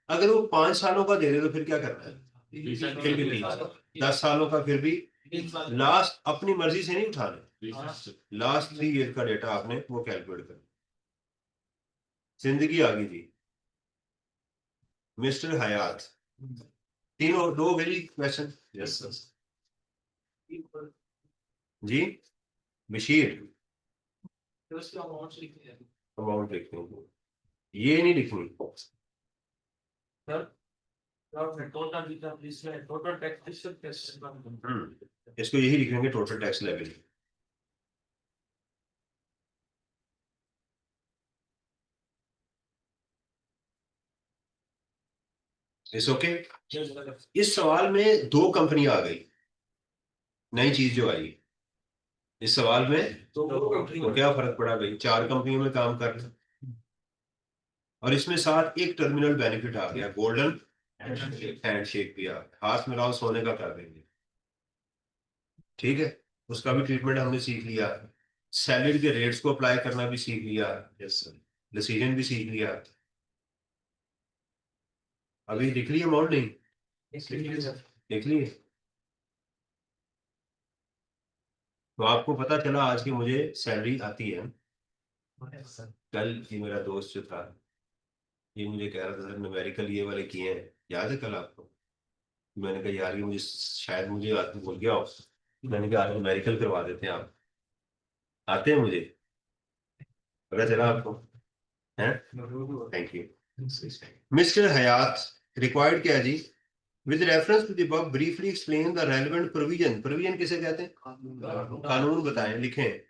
अगर वो 5 सालों का दे रहे तो फिर क्या करना है, फिर भी 10 सालों का, फिर भी लास्ट अपनी मर्जी से नहीं उठाना, लास्ट 3 ईयर का डेटा आपने वो कैलकुलेट करना। जिंदगी आ गई जी। मिस्टर हयात, तीनों दो वेरी क्वेश्चन। Yes, sir. जी बशीर, तो उसकी अमाउंट लिखी है अमाउंट लिखनी, ये नहीं लिखनी। सर। आपने टोटल लिखा, इसमें टोटल टैक्स इसको यही लिखेंगे टोटल टैक्स लेवल। इस ओके। इस सवाल में 2 कंपनी आ गई, नई चीज जो आई इस सवाल में, तो क्या फर्क पड़ा भाई, 4 कंपनियों में काम कर रहे, और इसमें साथ एक टर्मिनल बेनिफिट आ गया, गोल्डन हैंडशेक भी आ गया, हाथ मिलाओ सोने का कर देंगे। ठीक है, उसका भी ट्रीटमेंट हमने सीख लिया, सैलरी के रेट्स को अप्लाई करना भी सीख लिया, Yes, sir. डिसीजन भी सीख लिया। अभी लिख लिए अमाउंट नहीं, लिख लिए। तो आपको पता चला आज की मुझे सैलरी आती है। कल ये मेरा दोस्त जो था, ये मुझे कह रहा था सर न्यूमेरिकल ये वाले किए हैं, याद है कल आपको। मैंने कहा यार ये मुझे शायद मुझे आदमी बोल गया हो, मैंने कहा आज न्यूमेरिकल करवा देते हैं आप, आते हैं मुझे, पता चला आपको है। Thank you. Mister Hayat, required क्या है जी, with reference to the above briefly explain the relevant provision, provision किसे कहते हैं, कानून बताएं, लिखें,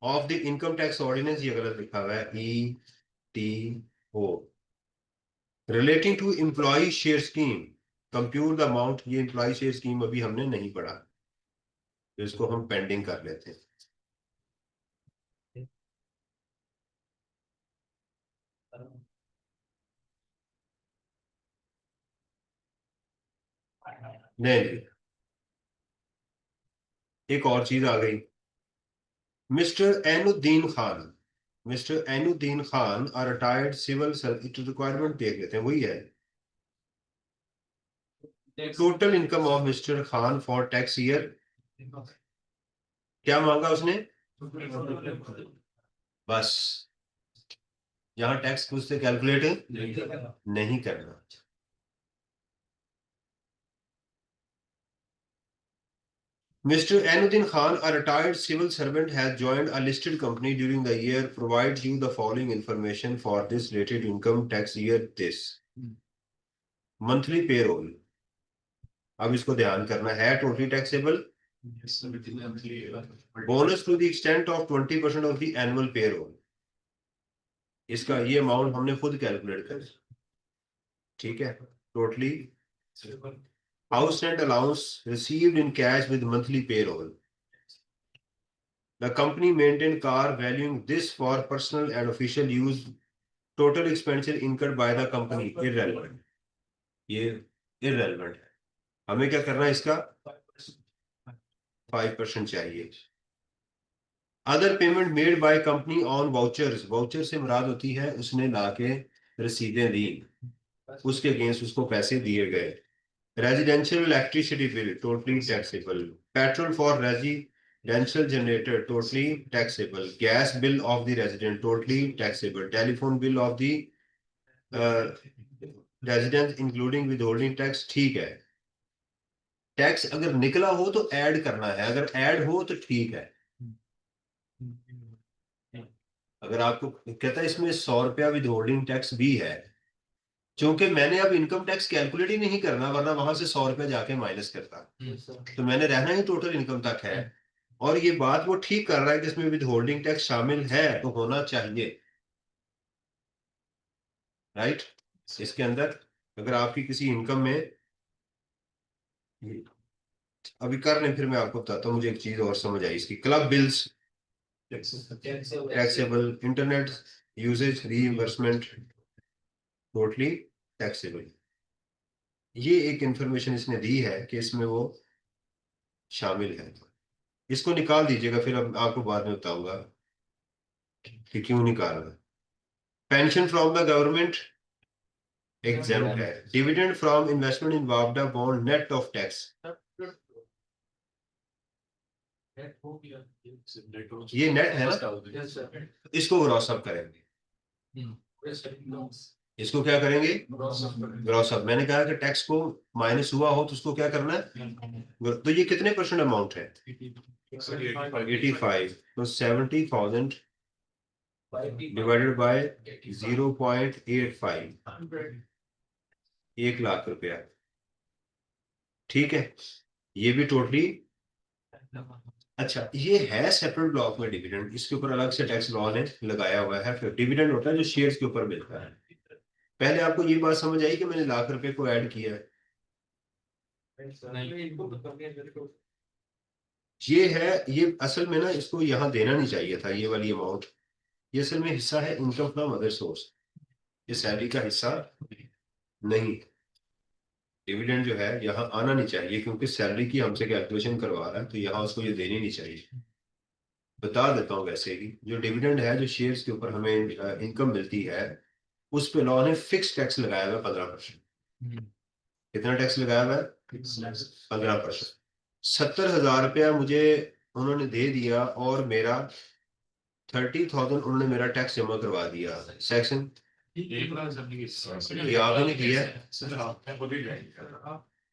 of the income tax ordinance, ये गलत लिखा हुआ है, ETO, relating to employ share scheme, compute the amount, ये एम्प्लॉय शेयर स्कीम अभी हमने नहीं पढ़ा, तो इसको हम पेंडिंग कर लेते हैं। नहीं, एक और चीज आ गई, mister Ainuddin Khan, mister Ainuddin Khan are retired civil requirement देख लेते हैं, वही है। Total income of mister Khan for tax year, क्या मांगा उसने, बस यहां टैक्स कुछ से कैलकुलेट नहीं करना। Mr. Anuddin Khan, a retired civil servant, has joined a listed company during the year. Provides you the following information for this related income tax year this. Monthly payroll, अब इसको ध्यान करना है, totally taxable Yes, sir, within the monthly, bonus to the extent of 20% of the annual payroll, इसका ये amount हमने खुद calculate कर, ठीक है। Totally house rent allowance received in cash with monthly payroll, the company maintain car valuing this for personal and official use, total expenditure incurred by the company irrelevant, ये irrelevant है, हमें क्या करना है, इसका 5% चाहिए। Other payment made by company on vouchers, voucher से मुराद होती है उसने लाके रसीदें दी, उसके अगेंस्ट उसको पैसे दिए गए। Residential electricity bill totally taxable, petrol for residential generator totally taxable, gas bill of the resident totally taxable, telephone bill of the resident including with holding tax, ठीक है। टैक्स अगर निकला हो तो ऐड करना है, अगर ऐड हो तो ठीक है। अगर आपको कहता है इसमें 100 रुपया विद होल्डिंग टैक्स भी है, क्योंकि मैंने अब इनकम टैक्स कैलकुलेट ही नहीं करना, वरना वहां से 100 रुपया जाके माइनस करता, तो मैंने रहना ही टोटल इनकम तक है। और ये बात वो ठीक कर रहा है कि इसमें विद होल्डिंग टैक्स शामिल है तो होना चाहिए, राइट। इसके अंदर अगर आपकी किसी इनकम में, अभी कर लें फिर मैं आपको बताता हूँ, मुझे एक चीज और समझ आई इसकी, club bills taxable, internet usage reimbursement totally taxable, ये एक इंफॉर्मेशन इसने दी है कि इसमें वो शामिल है, इसको निकाल दीजिएगा, फिर अब आपको बाद में बताऊंगा कि क्यों निकाल रहा है। Pension from the government exempt है, डिविडेंड फ्रॉम इन्वेस्टमेंट इन वापडा बॉन्ड नेट ऑफ टैक्स, ये नेट है ना, इसको ग्रॉस अप करेंगे, इसको क्या करेंगे, ग्रॉस अप। मैंने कहा कि टैक्स को माइनस हुआ हो तो उसको क्या करना है, तो ये कितने परसेंट अमाउंट है, 85, तो 70,000 डिवाइडेड बाय 0.85, 1 लाख रुपया, ठीक है। ये भी टोटली, अच्छा ये है सेपरेट ब्लॉक में डिविडेंड, इसके ऊपर अलग से टैक्स लॉ ने लगाया हुआ है। फिर डिविडेंड होता है जो शेयर्स के ऊपर मिलता है। पहले आपको ये बात समझ आई कि मैंने लाख रुपए को ऐड किया है, ये है, ये असल में ना इसको यहाँ देना नहीं चाहिए था, ये वाली अमाउंट, ये असल में हिस्सा है इनकम फ्रॉम अदर सोर्स, ये सैलरी का हिस्सा नहीं, डिविडेंड जो है यहाँ आना नहीं चाहिए, क्योंकि सैलरी की हमसे कैलकुलेशन करवा रहा है तो यहाँ उसको ये देनी नहीं चाहिए। बता देता हूँ, वैसे ही जो डिविडेंड है, जो शेयर्स के ऊपर हमें इनकम मिलती है, उस पे लॉ ने फिक्स टैक्स लगाया हुआ है 15%। कितना टैक्स लगाया हुआ है, 15%। 70,000 रुपया मुझे उन्होंने दे दिया और मेरा 30,000 उन्होंने मेरा टैक्स जमा करवा दिया, सेक्शन ये आपने किया है?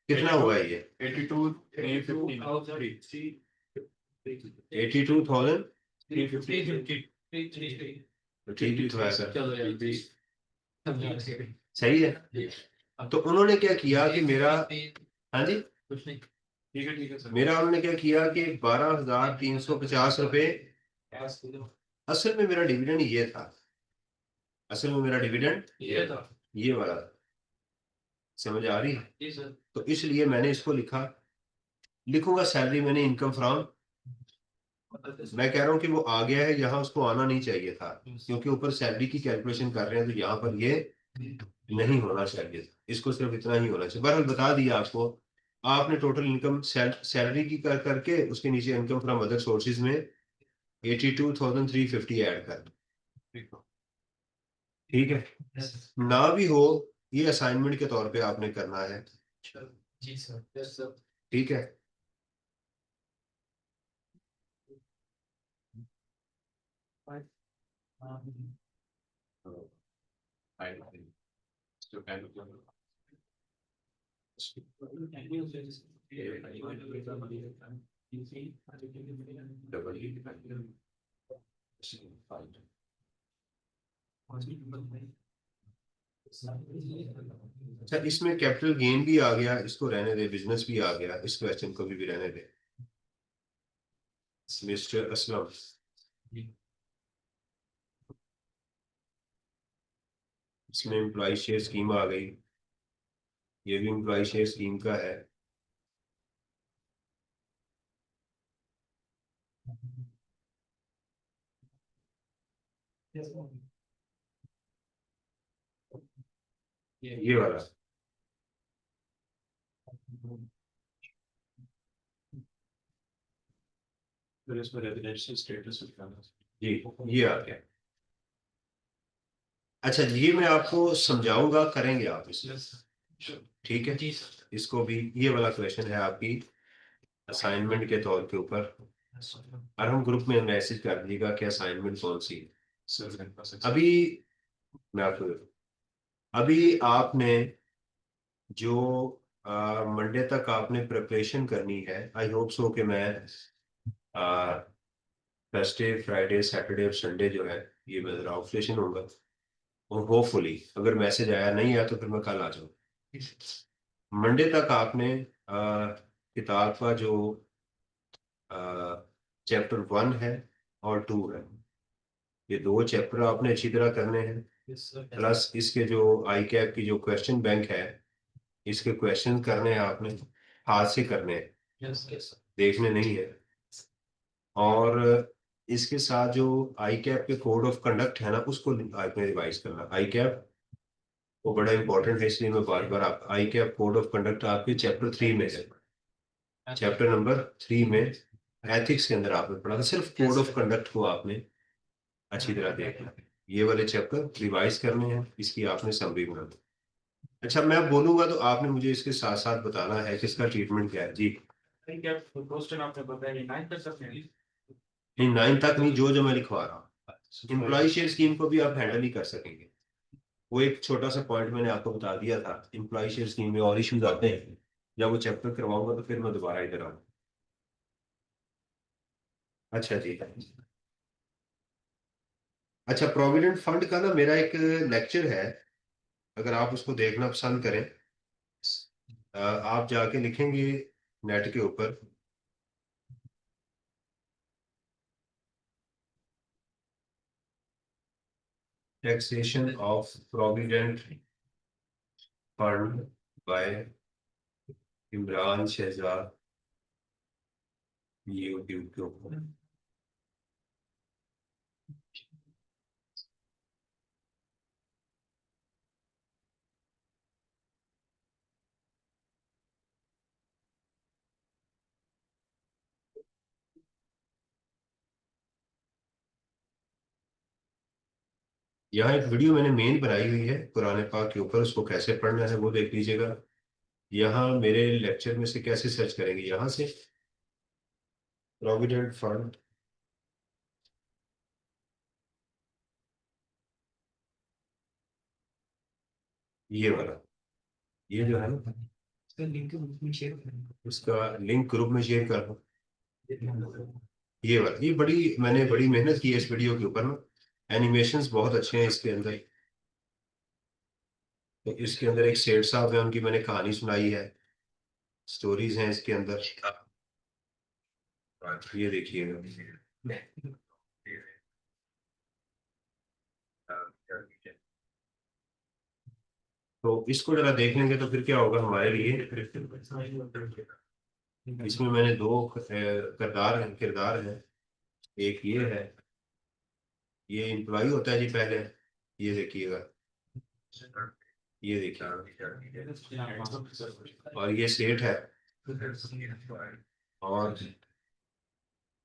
कितना हुआ ये 82,000, तो ठीक ही तो है सर, सही है। तो उन्होंने क्या किया कि मेरा, हाँ जी ठीक है सर, मेरा उन्होंने क्या किया कि 12,350 रुपए, असल में मेरा डिविडेंड ये था, असल में मेरा डिविडेंड ये वाला था, समझ आ रही है। तो इसलिए मैंने इसको लिखा, लिखूंगा सैलरी मैंने इनकम फ्रॉम, मैं कह रहा हूं कि वो आ गया है, यहाँ उसको आना नहीं चाहिए था, क्योंकि ऊपर सैलरी की कैलकुलेशन कर रहे हैं तो यहाँ पर ये नहीं होना चाहिए था, इसको सिर्फ इतना ही होना चाहिए। बहरहाल बता दिया आपको, आपने टोटल इनकम सैलरी की कर करके उसके नीचे इनकम फ्रॉम अदर सोर्सेज में 82,350 ऐड कर, ठीक है। ना भी हो, ये असाइनमेंट के तौर पे आपने करना है, जी सर, यस सर, ठीक है। अच्छा, इसमें कैपिटल गेन भी आ गया, इसको रहने दे, बिजनेस भी आ गया, इस क्वेश्चन को भी रहने दे। मिस्टर असलम, इसमें एम्प्लॉय शेयर स्कीम आ गई, ये भी एम्प्लॉय शेयर स्कीम का है। ये वाला फिर इसमें रेजिडेंशियल स्टेटस दिखाना। जी, ये आ गया। अच्छा, ये मैं आपको समझाऊंगा, करेंगे आप इसमें, ठीक है। जी सर। इसको भी, ये वाला क्वेश्चन है आपकी असाइनमेंट के तौर के ऊपर, और हम ग्रुप में मैसेज कर दीजिएगा कि असाइनमेंट कौन सी है। अभी मैं आपको, अभी आपने जो मंडे तक आपने प्रिपरेशन करनी है, आई होप सो कि मैं थर्सडे फ्राइडे सैटरडे और संडे जो है ये मैं जरा ऑफ सेशन होगा, और होपफुली अगर मैसेज आया नहीं आया तो फिर मैं कल आ जाऊँ। मंडे तक आपने किताब का जो चैप्टर 1 है और 2 है, ये 2 चैप्टर आपने अच्छी तरह करने हैं। प्लस इसके जो आई कैप की जो क्वेश्चन बैंक है, इसके क्वेश्चन करने हैं आपने, हाथ से करने हैं, देखने नहीं है। और इसके साथ जो आई कैप के कोड ऑफ कंडक्ट है ना, उसको आपने रिवाइज करना। आई कैप वो बड़ा इंपॉर्टेंट है, इसलिए मैं बार बार, आप आई कैप कोड ऑफ कंडक्ट आपके चैप्टर 3 में है, चैप्टर नंबर 3 में एथिक्स के अंदर आपने पढ़ा था। सिर्फ कोड ऑफ कंडक्ट को आपने अच्छी तरह देखना है, ये वाले चैप्टर रिवाइज करने हैं, इसकी आपने समरी बनानी। अच्छा, मैं बोलूंगा तो आपने मुझे इसके साथ साथ बताना है कि इसका ट्रीटमेंट क्या है। जी, क्या क्वेश्चन आपने बताया 9 तक सकते हैं? नहीं 9 तक नहीं, जो जो मैं लिखवा रहा हूँ, एम्प्लॉय शेयर स्कीम को भी आप हैंडल ही कर सकेंगे। वो एक छोटा सा पॉइंट मैंने आपको बता दिया था, एम्प्लॉय शेयर स्कीम में और इश्यूज आते हैं, जब वो चैप्टर करवाऊंगा तो फिर मैं दोबारा इधर आऊँ। अच्छा जी। अच्छा, प्रोविडेंट फंड का ना मेरा एक लेक्चर है, अगर आप उसको देखना पसंद करें, आप जाके लिखेंगे नेट के ऊपर, taxation of provident fund by Imran Shahzad, YouTube के ऊपर। यहाँ एक वीडियो मैंने मेन बनाई हुई है कुरान पाक के ऊपर, उसको कैसे पढ़ना है वो देख लीजिएगा। यहाँ मेरे लेक्चर में से कैसे सर्च करेंगे, यहाँ से प्रोविडेंट फंड, ये वाला, ये जो है ना, इसका लिंक ग्रुप में शेयर करेंगे। उसका लिंक ग्रुप में शेयर कर दो। ये वाला, ये बड़ी, मैंने बड़ी मेहनत की है इस वीडियो के ऊपर ना, एनिमेशंस बहुत अच्छे हैं इसके अंदर। तो इसके अंदर एक सेठ साहब है, उनकी मैंने कहानी सुनाई है, स्टोरीज हैं इसके अंदर, ये देखिएगा। तो इसको जरा देख लेंगे तो फिर क्या होगा हमारे लिए। इसमें मैंने 2 किरदार हैं, एक ये है, ये एम्प्लॉय होता है जी पहले, ये देखिएगा, ये देखिए, और ये सेठ है, और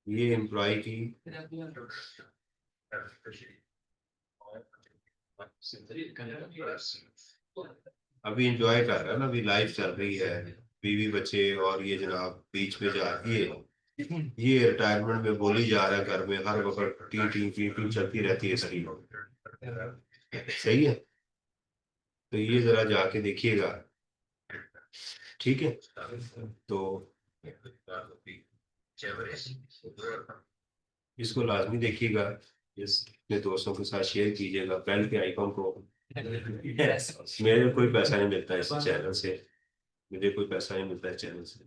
ये एम्प्लॉय की, अभी इंजॉय कर रहा है ना, अभी लाइफ चल रही है, बीवी बच्चे, और ये जनाब बीच में जा, ये रिटायरमेंट में बोली जा रहा है, घर में हर वक्त टी टी टी टी चलती रहती है सही, सही है। तो ये जरा जाके देखिएगा, ठीक है। तो इसको लाजमी देखिएगा, अपने दोस्तों के साथ शेयर कीजिएगा, बेल के आइकॉन को मेरे कोई पैसा नहीं मिलता इस चैनल से, मुझे कोई पैसा नहीं मिलता है चैनल से।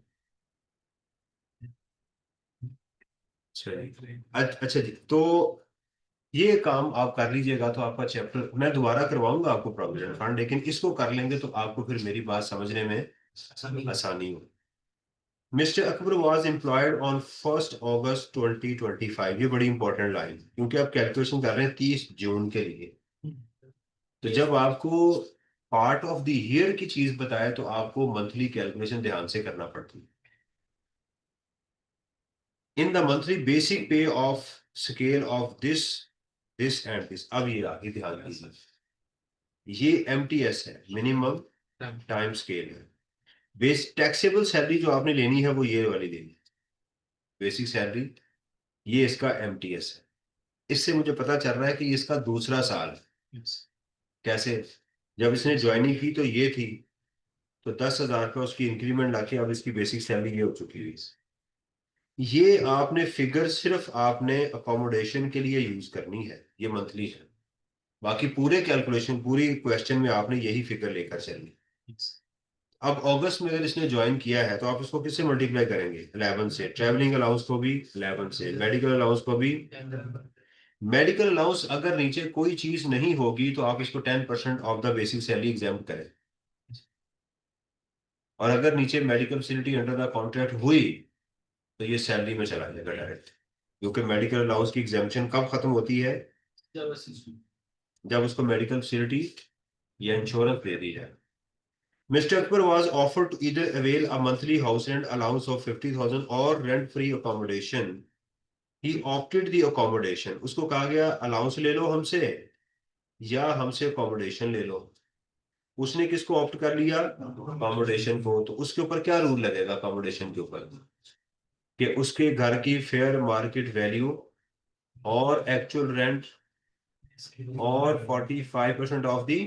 अच्छा जी, अच्छा जी, तो ये काम आप कर लीजिएगा तो आपका चैप्टर मैं दोबारा करवाऊंगा आपको प्रोविडेंट फंड, लेकिन इसको कर लेंगे तो आपको फिर मेरी बात समझने में आसानी हो। Mister Akbar was employed on 1 अगस्त 2025, ये बड़ी इंपॉर्टेंट लाइन, क्योंकि आप कैलकुलेशन कर रहे हैं 30 जून के लिए। तो जब आपको पार्ट ऑफ द ईयर की चीज बताए तो आपको मंथली कैलकुलेशन ध्यान से करना पड़ती है। इन द मंथली बेसिक पे of scale of this and this, अब ये आगे ध्यान दीजिए, ये एमटीएस है, मिनिमम टाइम स्केल है। बेस टैक्सेबल सैलरी जो आपने लेनी है वो ये वाली लेनी है, बेसिक सैलरी, ये इसका एमटीएस है। इससे मुझे पता चल रहा है कि इसका दूसरा साल है। कैसे? जब इसने ज्वाइनिंग की तो ये थी, तो 10,000 का उसकी इंक्रीमेंट लाके अब इसकी बेसिक सैलरी ये हो चुकी है। ये आपने फिगर सिर्फ आपने अकोमोडेशन के लिए यूज करनी है, ये मंथली है। बाकी पूरे कैलकुलेशन पूरी क्वेश्चन में आपने यही फिगर लेकर चलनी। अब अगस्त में अगर इसने ज्वाइन किया है तो आप इसको किससे मल्टीप्लाई करेंगे? 11 से। ट्रैवलिंग अलाउंस को भी 11 से, मेडिकल अलाउंस को भी। मेडिकल अलाउंस अगर नीचे कोई चीज नहीं होगी तो आप इसको 10% of the basic salary exam करें, और अगर नीचे medical facility under the contract हुई तो ये सैलरी में चला जाएगा डायरेक्ट, क्योंकि मेडिकल अलाउंस की एग्जाम्पशन कब खत्म होती है? जब उसको मेडिकल फैसिलिटी या इंश्योरेंस दे दी जाए। Mr. Akbar was offered to either avail a monthly house rent allowance of 50,000 or rent-free accommodation. He opted the accommodation. उसको कहा गया अलाउंस ले लो हमसे या हमसे अकोमोडेशन ले लो। उसने किसको ऑप्ट कर लिया? अकोमोडेशन को। तो उसके ऊपर क्या रूल लगेगा अकोमोडेशन के ऊपर? कि उसके घर की फेयर मार्केट वैल्यू और एक्चुअल रेंट और 45% ऑफ दी,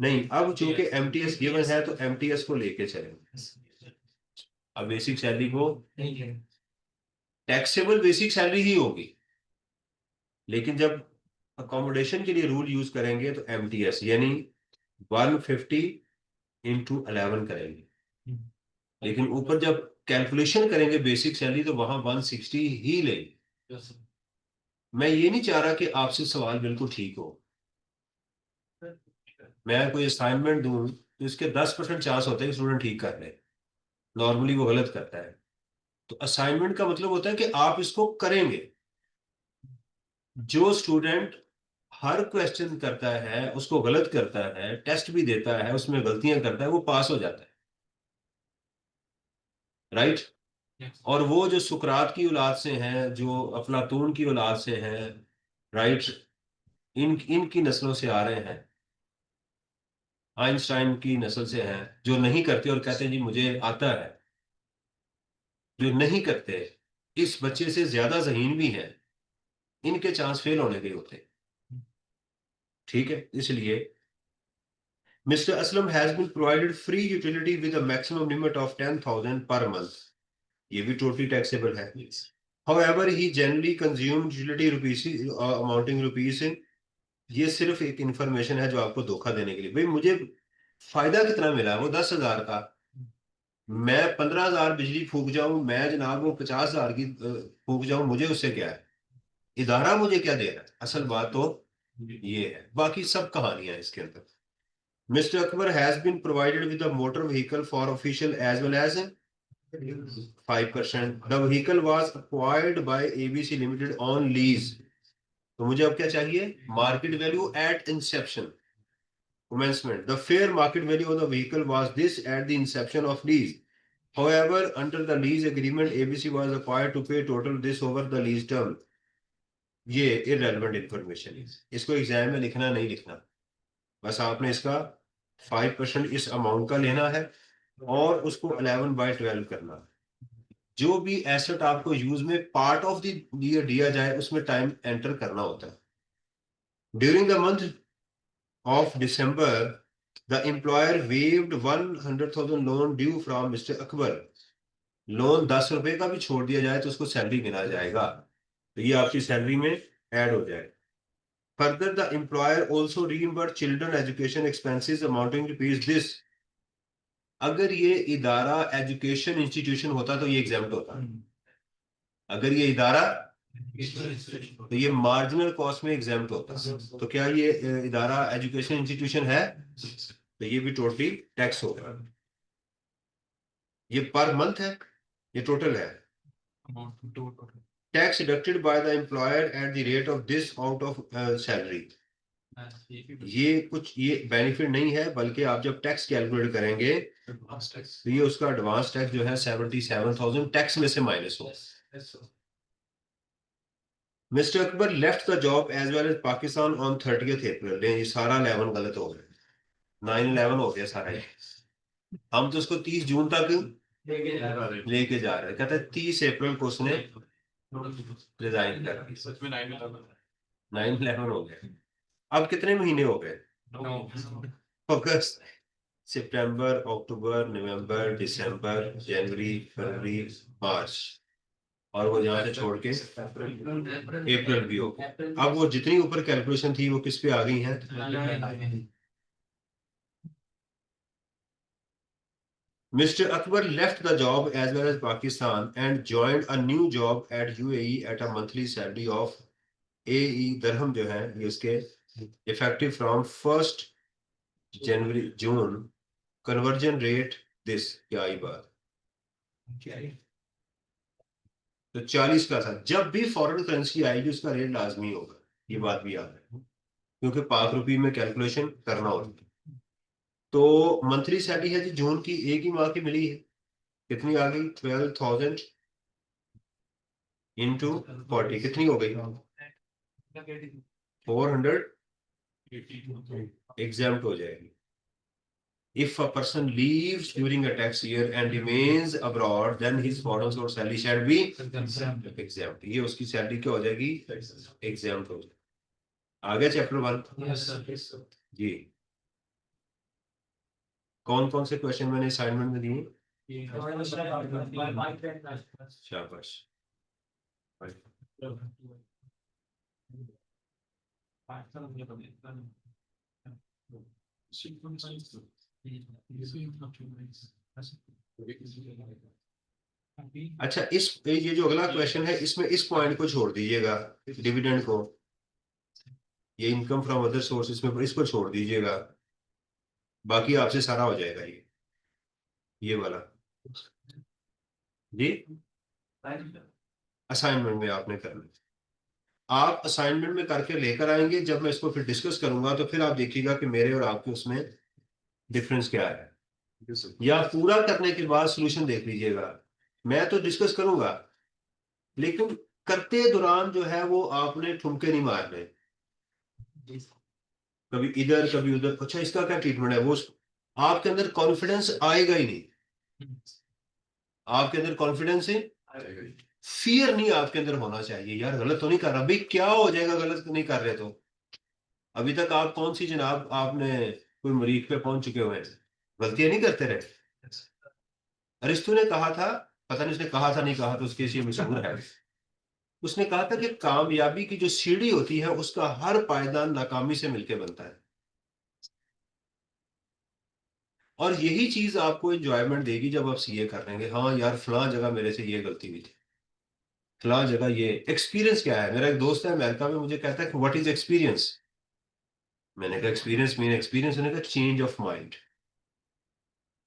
नहीं, अब चूंकि एमटीएस गिवन है तो एमटीएस को लेके चलेंगे। अब बेसिक सैलरी को टैक्सेबल बेसिक सैलरी ही होगी, लेकिन जब अकोमोडेशन के लिए रूल यूज करेंगे तो एमटीएस यानी 150 इंटू 11 करेंगे। लेकिन ऊपर जब कैलकुलेशन करेंगे बेसिक सैलरी तो वहां 160 ही लेंगे। मैं ये नहीं चाह रहा कि आपसे सवाल बिल्कुल ठीक हो, मैं कोई असाइनमेंट दूं तो इसके 10% चांस होते हैं कि स्टूडेंट ठीक कर ले, नॉर्मली वो गलत करता है। तो असाइनमेंट का मतलब होता है कि आप इसको करेंगे। जो स्टूडेंट हर क्वेश्चन करता है, उसको गलत करता है, टेस्ट भी देता है उसमें गलतियां करता है, वो पास हो जाता है, राइट? और वो जो सुकरात की औलाद से हैं, जो अफलातून की औलाद से हैं, राइट, इनकी नस्लों से आ रहे हैं, आइंस्टाइन की नस्ल से हैं, जो नहीं करते और कहते हैं जी मुझे आता है, जो नहीं करते इस बच्चे से ज्यादा जहीन भी हैं, इनके चांस फेल होने के होते हैं। ठीक है, इसलिए mister Aslam has been provided free utility with a maximum limit of 10,000 per month, ये भी टोटली टैक्सेबल है। However, he generally consumed utility rupees amounting rupees in, ये सिर्फ एक इंफॉर्मेशन है जो आपको धोखा देने के लिए, भाई मुझे फायदा कितना मिला? वो 10,000 का, मैं 15,000 बिजली फूक जाऊं, मैं जनाब वो 50,000 की फूक जाऊं, मुझे उससे क्या है? इदारा मुझे क्या दे रहा है? असल बात तो ये है, बाकी सब कहानियां हैं इसके अंदर। Mister Akbar has been provided with a motor vehicle for official as well as 5%। The vehicle was acquired by ABC limited on lease. तो मुझे अब क्या चाहिए? Market value at inception, commencement. The fair market value of the vehicle was this at the inception of lease. However, under the lease agreement, ABC was required to pay total this over the lease term. ये irrelevant information है, इसको exam में लिखना नहीं लिखना, बस आपने इसका 5% इस अमाउंट का लेना है और उसको 11/12 करना है। जो भी एसेट आपको यूज में पार्ट ऑफ द ईयर दिया जाए उसमें टाइम एंटर करना होता है। During the month of December, the employer waived 100,000 loan due from Mr. Akbar. Loan 10 रुपए का भी छोड़ दिया जाए तो उसको सैलरी गिना जाएगा, तो ये आपकी सैलरी में ऐड हो जाएगा। Further, the employer also reimburse children education expenses amounting to rupees this. अगर ये इदारा एजुकेशन इंस्टीट्यूशन होता तो ये एग्जाम्प्ट होता, अगर ये इदारा तो ये मार्जिनल कॉस्ट में एग्जाम्प्ट होता। तो क्या ये इदारा एजुकेशन इंस्टीट्यूशन है, तो ये भी टोटली टैक्स होगा। ये पर मंथ है, ये टोटल है। Tax deducted bye the employer at the rate of this out of salary. ये कुछ ये बेनिफिट नहीं है, बल्कि आप जब टैक्स कैलकुलेट करेंगे तो ये उसका एडवांस टैक्स जो है 77,000 टैक्स में से माइनस हो। Mister Akbar left the job as well as Pakistan on 30th April. ये सारा 11 गलत हो गया, 9/11 हो गया सारा ये। हम तो उसको 30 जून तक लेके जा रहे हैं। कहते हैं 30 अप्रैल को उसने रिजाइन कर दिया। सच में 9/11 9/11 हो गया। अब कितने महीने हो गए? अगस्त, सितंबर, अक्टूबर, नवंबर, दिसंबर, जनवरी, फरवरी, मार्च, और वो यहाँ से छोड़ के अप्रैल भी हो गया। अब वो जितनी ऊपर कैलकुलेशन थी वो किस पे आ गई है? Mr. Akbar left the job as well as Pakistan and joined a new job at UAE at a monthly salary of AE dirham जो है ये उसके effective from 1st January June conversion rate this। क्या आई बात? तो 40 का था। जब भी फॉरेन करेंसी आएगी उसका रेट लाजमी होगा, ये बात भी याद है, क्योंकि पाक रुपी में कैलकुलेशन करना होता है। तो मंथली सैलरी है जी जून की, एक ही माह की मिली है, कितनी आ गई? 12,000 इंटू 40 कितनी हो गई? 400 एग्जाम्प्ट हो जाएगी। If a person leaves during a tax year and remains abroad, then his foreign source salary shall be exempt। ये उसकी सैलरी क्या हो जाएगी? एग्जाम्प्ट हो जाएगी। आगे चैप्टर 1 जी। कौन कौन से क्वेश्चन मैंने असाइनमेंट में दिए? शाबाश। अच्छा, इस ये जो अगला क्वेश्चन है इसमें इस पॉइंट को छोड़ दीजिएगा, डिविडेंड को, ये इनकम फ्रॉम अदर सोर्सेस में इसको छोड़ दीजिएगा, बाकी आपसे सारा हो जाएगा। ये वाला जी असाइनमेंट में आपने करना। आप असाइनमेंट में करके लेकर आएंगे, जब मैं इसको फिर डिस्कस करूंगा तो फिर आप देखिएगा कि मेरे और आपके उसमें डिफरेंस क्या है, या पूरा करने के बाद सॉल्यूशन देख लीजिएगा। मैं तो डिस्कस करूंगा, लेकिन करते दौरान जो है वो आपने ठुमके नहीं मारने, कभी इधर कभी उधर। अच्छा इसका क्या ट्रीटमेंट है, वो आपके अंदर कॉन्फिडेंस आएगा ही नहीं, आपके अंदर कॉन्फिडेंस है, फियर नहीं आपके अंदर होना चाहिए। यार गलत तो नहीं कर रहा, भाई क्या हो जाएगा गलत नहीं कर रहे तो। अभी तक आप कौन सी जनाब आपने कोई मरीज पे पहुंच चुके हुए हैं, गलतियां नहीं करते रहे। अरिस्तु ने कहा था, पता नहीं उसने कहा था नहीं कहा, तो उसके ये मशहूर है, उसने कहा था कि कामयाबी की जो सीढ़ी होती है उसका हर पायदान नाकामी से मिलकर बनता है। और यही चीज आपको एंजॉयमेंट देगी जब आप सीए कर लेंगे। हाँ यार फलां जगह मेरे से ये गलती हुई थी, फलां जगह ये। एक्सपीरियंस क्या है? मेरा एक दोस्त है अमेरिका में, मुझे कहता है कि व्हाट इज एक्सपीरियंस। मैंने कहा एक्सपीरियंस मीन एक्सपीरियंस, मैंने कहा चेंज ऑफ माइंड।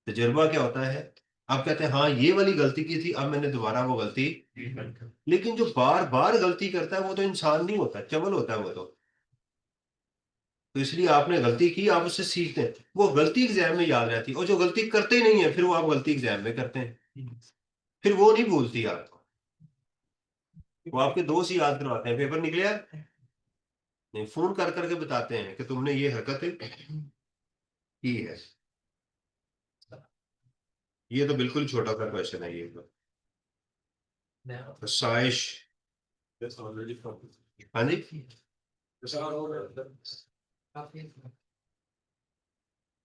तजुर्बा क्या होता है? आप कहते हैं हाँ ये वाली गलती की थी, अब मैंने दोबारा वो गलती। लेकिन जो बार बार गलती करता है वो तो इंसान नहीं होता, चवल होता है वो तो इसलिए आपने गलती की, आप उससे सीखते हैं, वो गलती एग्जाम में याद रहती है। और जो गलती करते ही नहीं है फिर वो आप गलती एग्जाम में करते हैं, फिर वो नहीं भूलती आपको, वो आपके दोस्त ही याद करवाते हैं, पेपर निकले यार, नहीं फोन कर करके बताते हैं कि तुमने ये हरकत की है। ये तो बिल्कुल छोटा सा क्वेश्चन है ये तो। साइश, हाँ जी,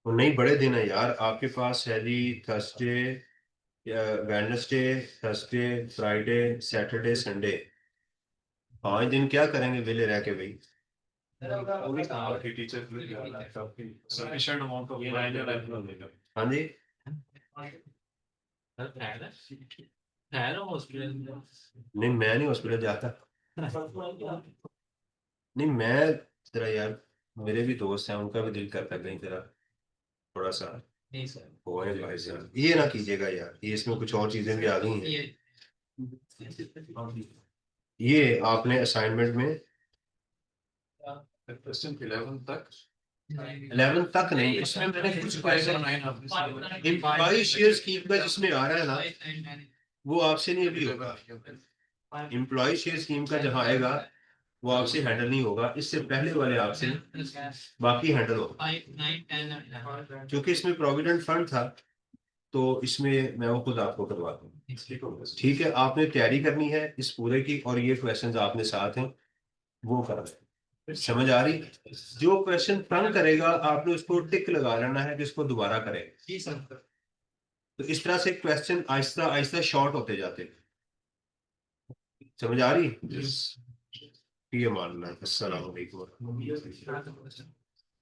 वो नहीं बड़े दिन है यार आपके पास है जी। Thursday, Wednesday, Thursday, Friday, Saturday, Sunday, 5 दिन क्या करेंगे वेले रह के भाई? पूरी कहावत की टीचर काफी sufficient amount of minor life देगा। हाँ जी, है ना हॉस्पिटल में। नहीं मैं नहीं हॉस्पिटल जाता, नहीं मैं जरा यार, मेरे भी दोस्त हैं, उनका भी दिल करता है कहीं जरा थोड़ा सा नहीं सर, होए भाई साहब, ये ना कीजिएगा यार, ये इसमें कुछ और चीजें भी आ गई हैं। ये आपने असाइनमेंट में क्वेश्चन 11 तक 11 तक नहीं, इसमें मैंने कुछ क्वेश्चन एम्प्लॉय शेयर स्कीम का जिसमें आ रहा है ना, वो आपसे नहीं अभी होगा। एम्प्लॉय शेयर स्कीम का जहाँ आएगा वो आपसे हैंडल नहीं होगा, इससे पहले वाले आपसे बाकी हैंडल होगा, क्योंकि इसमें प्रोविडेंट फंड था, तो इसमें मैं वो खुद आपको करवाता हूँ। ठीक है, आपने तैयारी करनी है इस पूरे की, और ये क्वेश्चंस आपने साथ हैं वो कर रहे हैं, समझ आ रही? जो क्वेश्चन तंग करेगा आपने उसको टिक लगा लेना है, जिसको दोबारा करेगा। तो इस तरह से क्वेश्चन आहिस्ता आहिस्ता शॉर्ट होते जाते हैं, समझ आ रही? ये मानना है। अस्सलाम वालेकुम।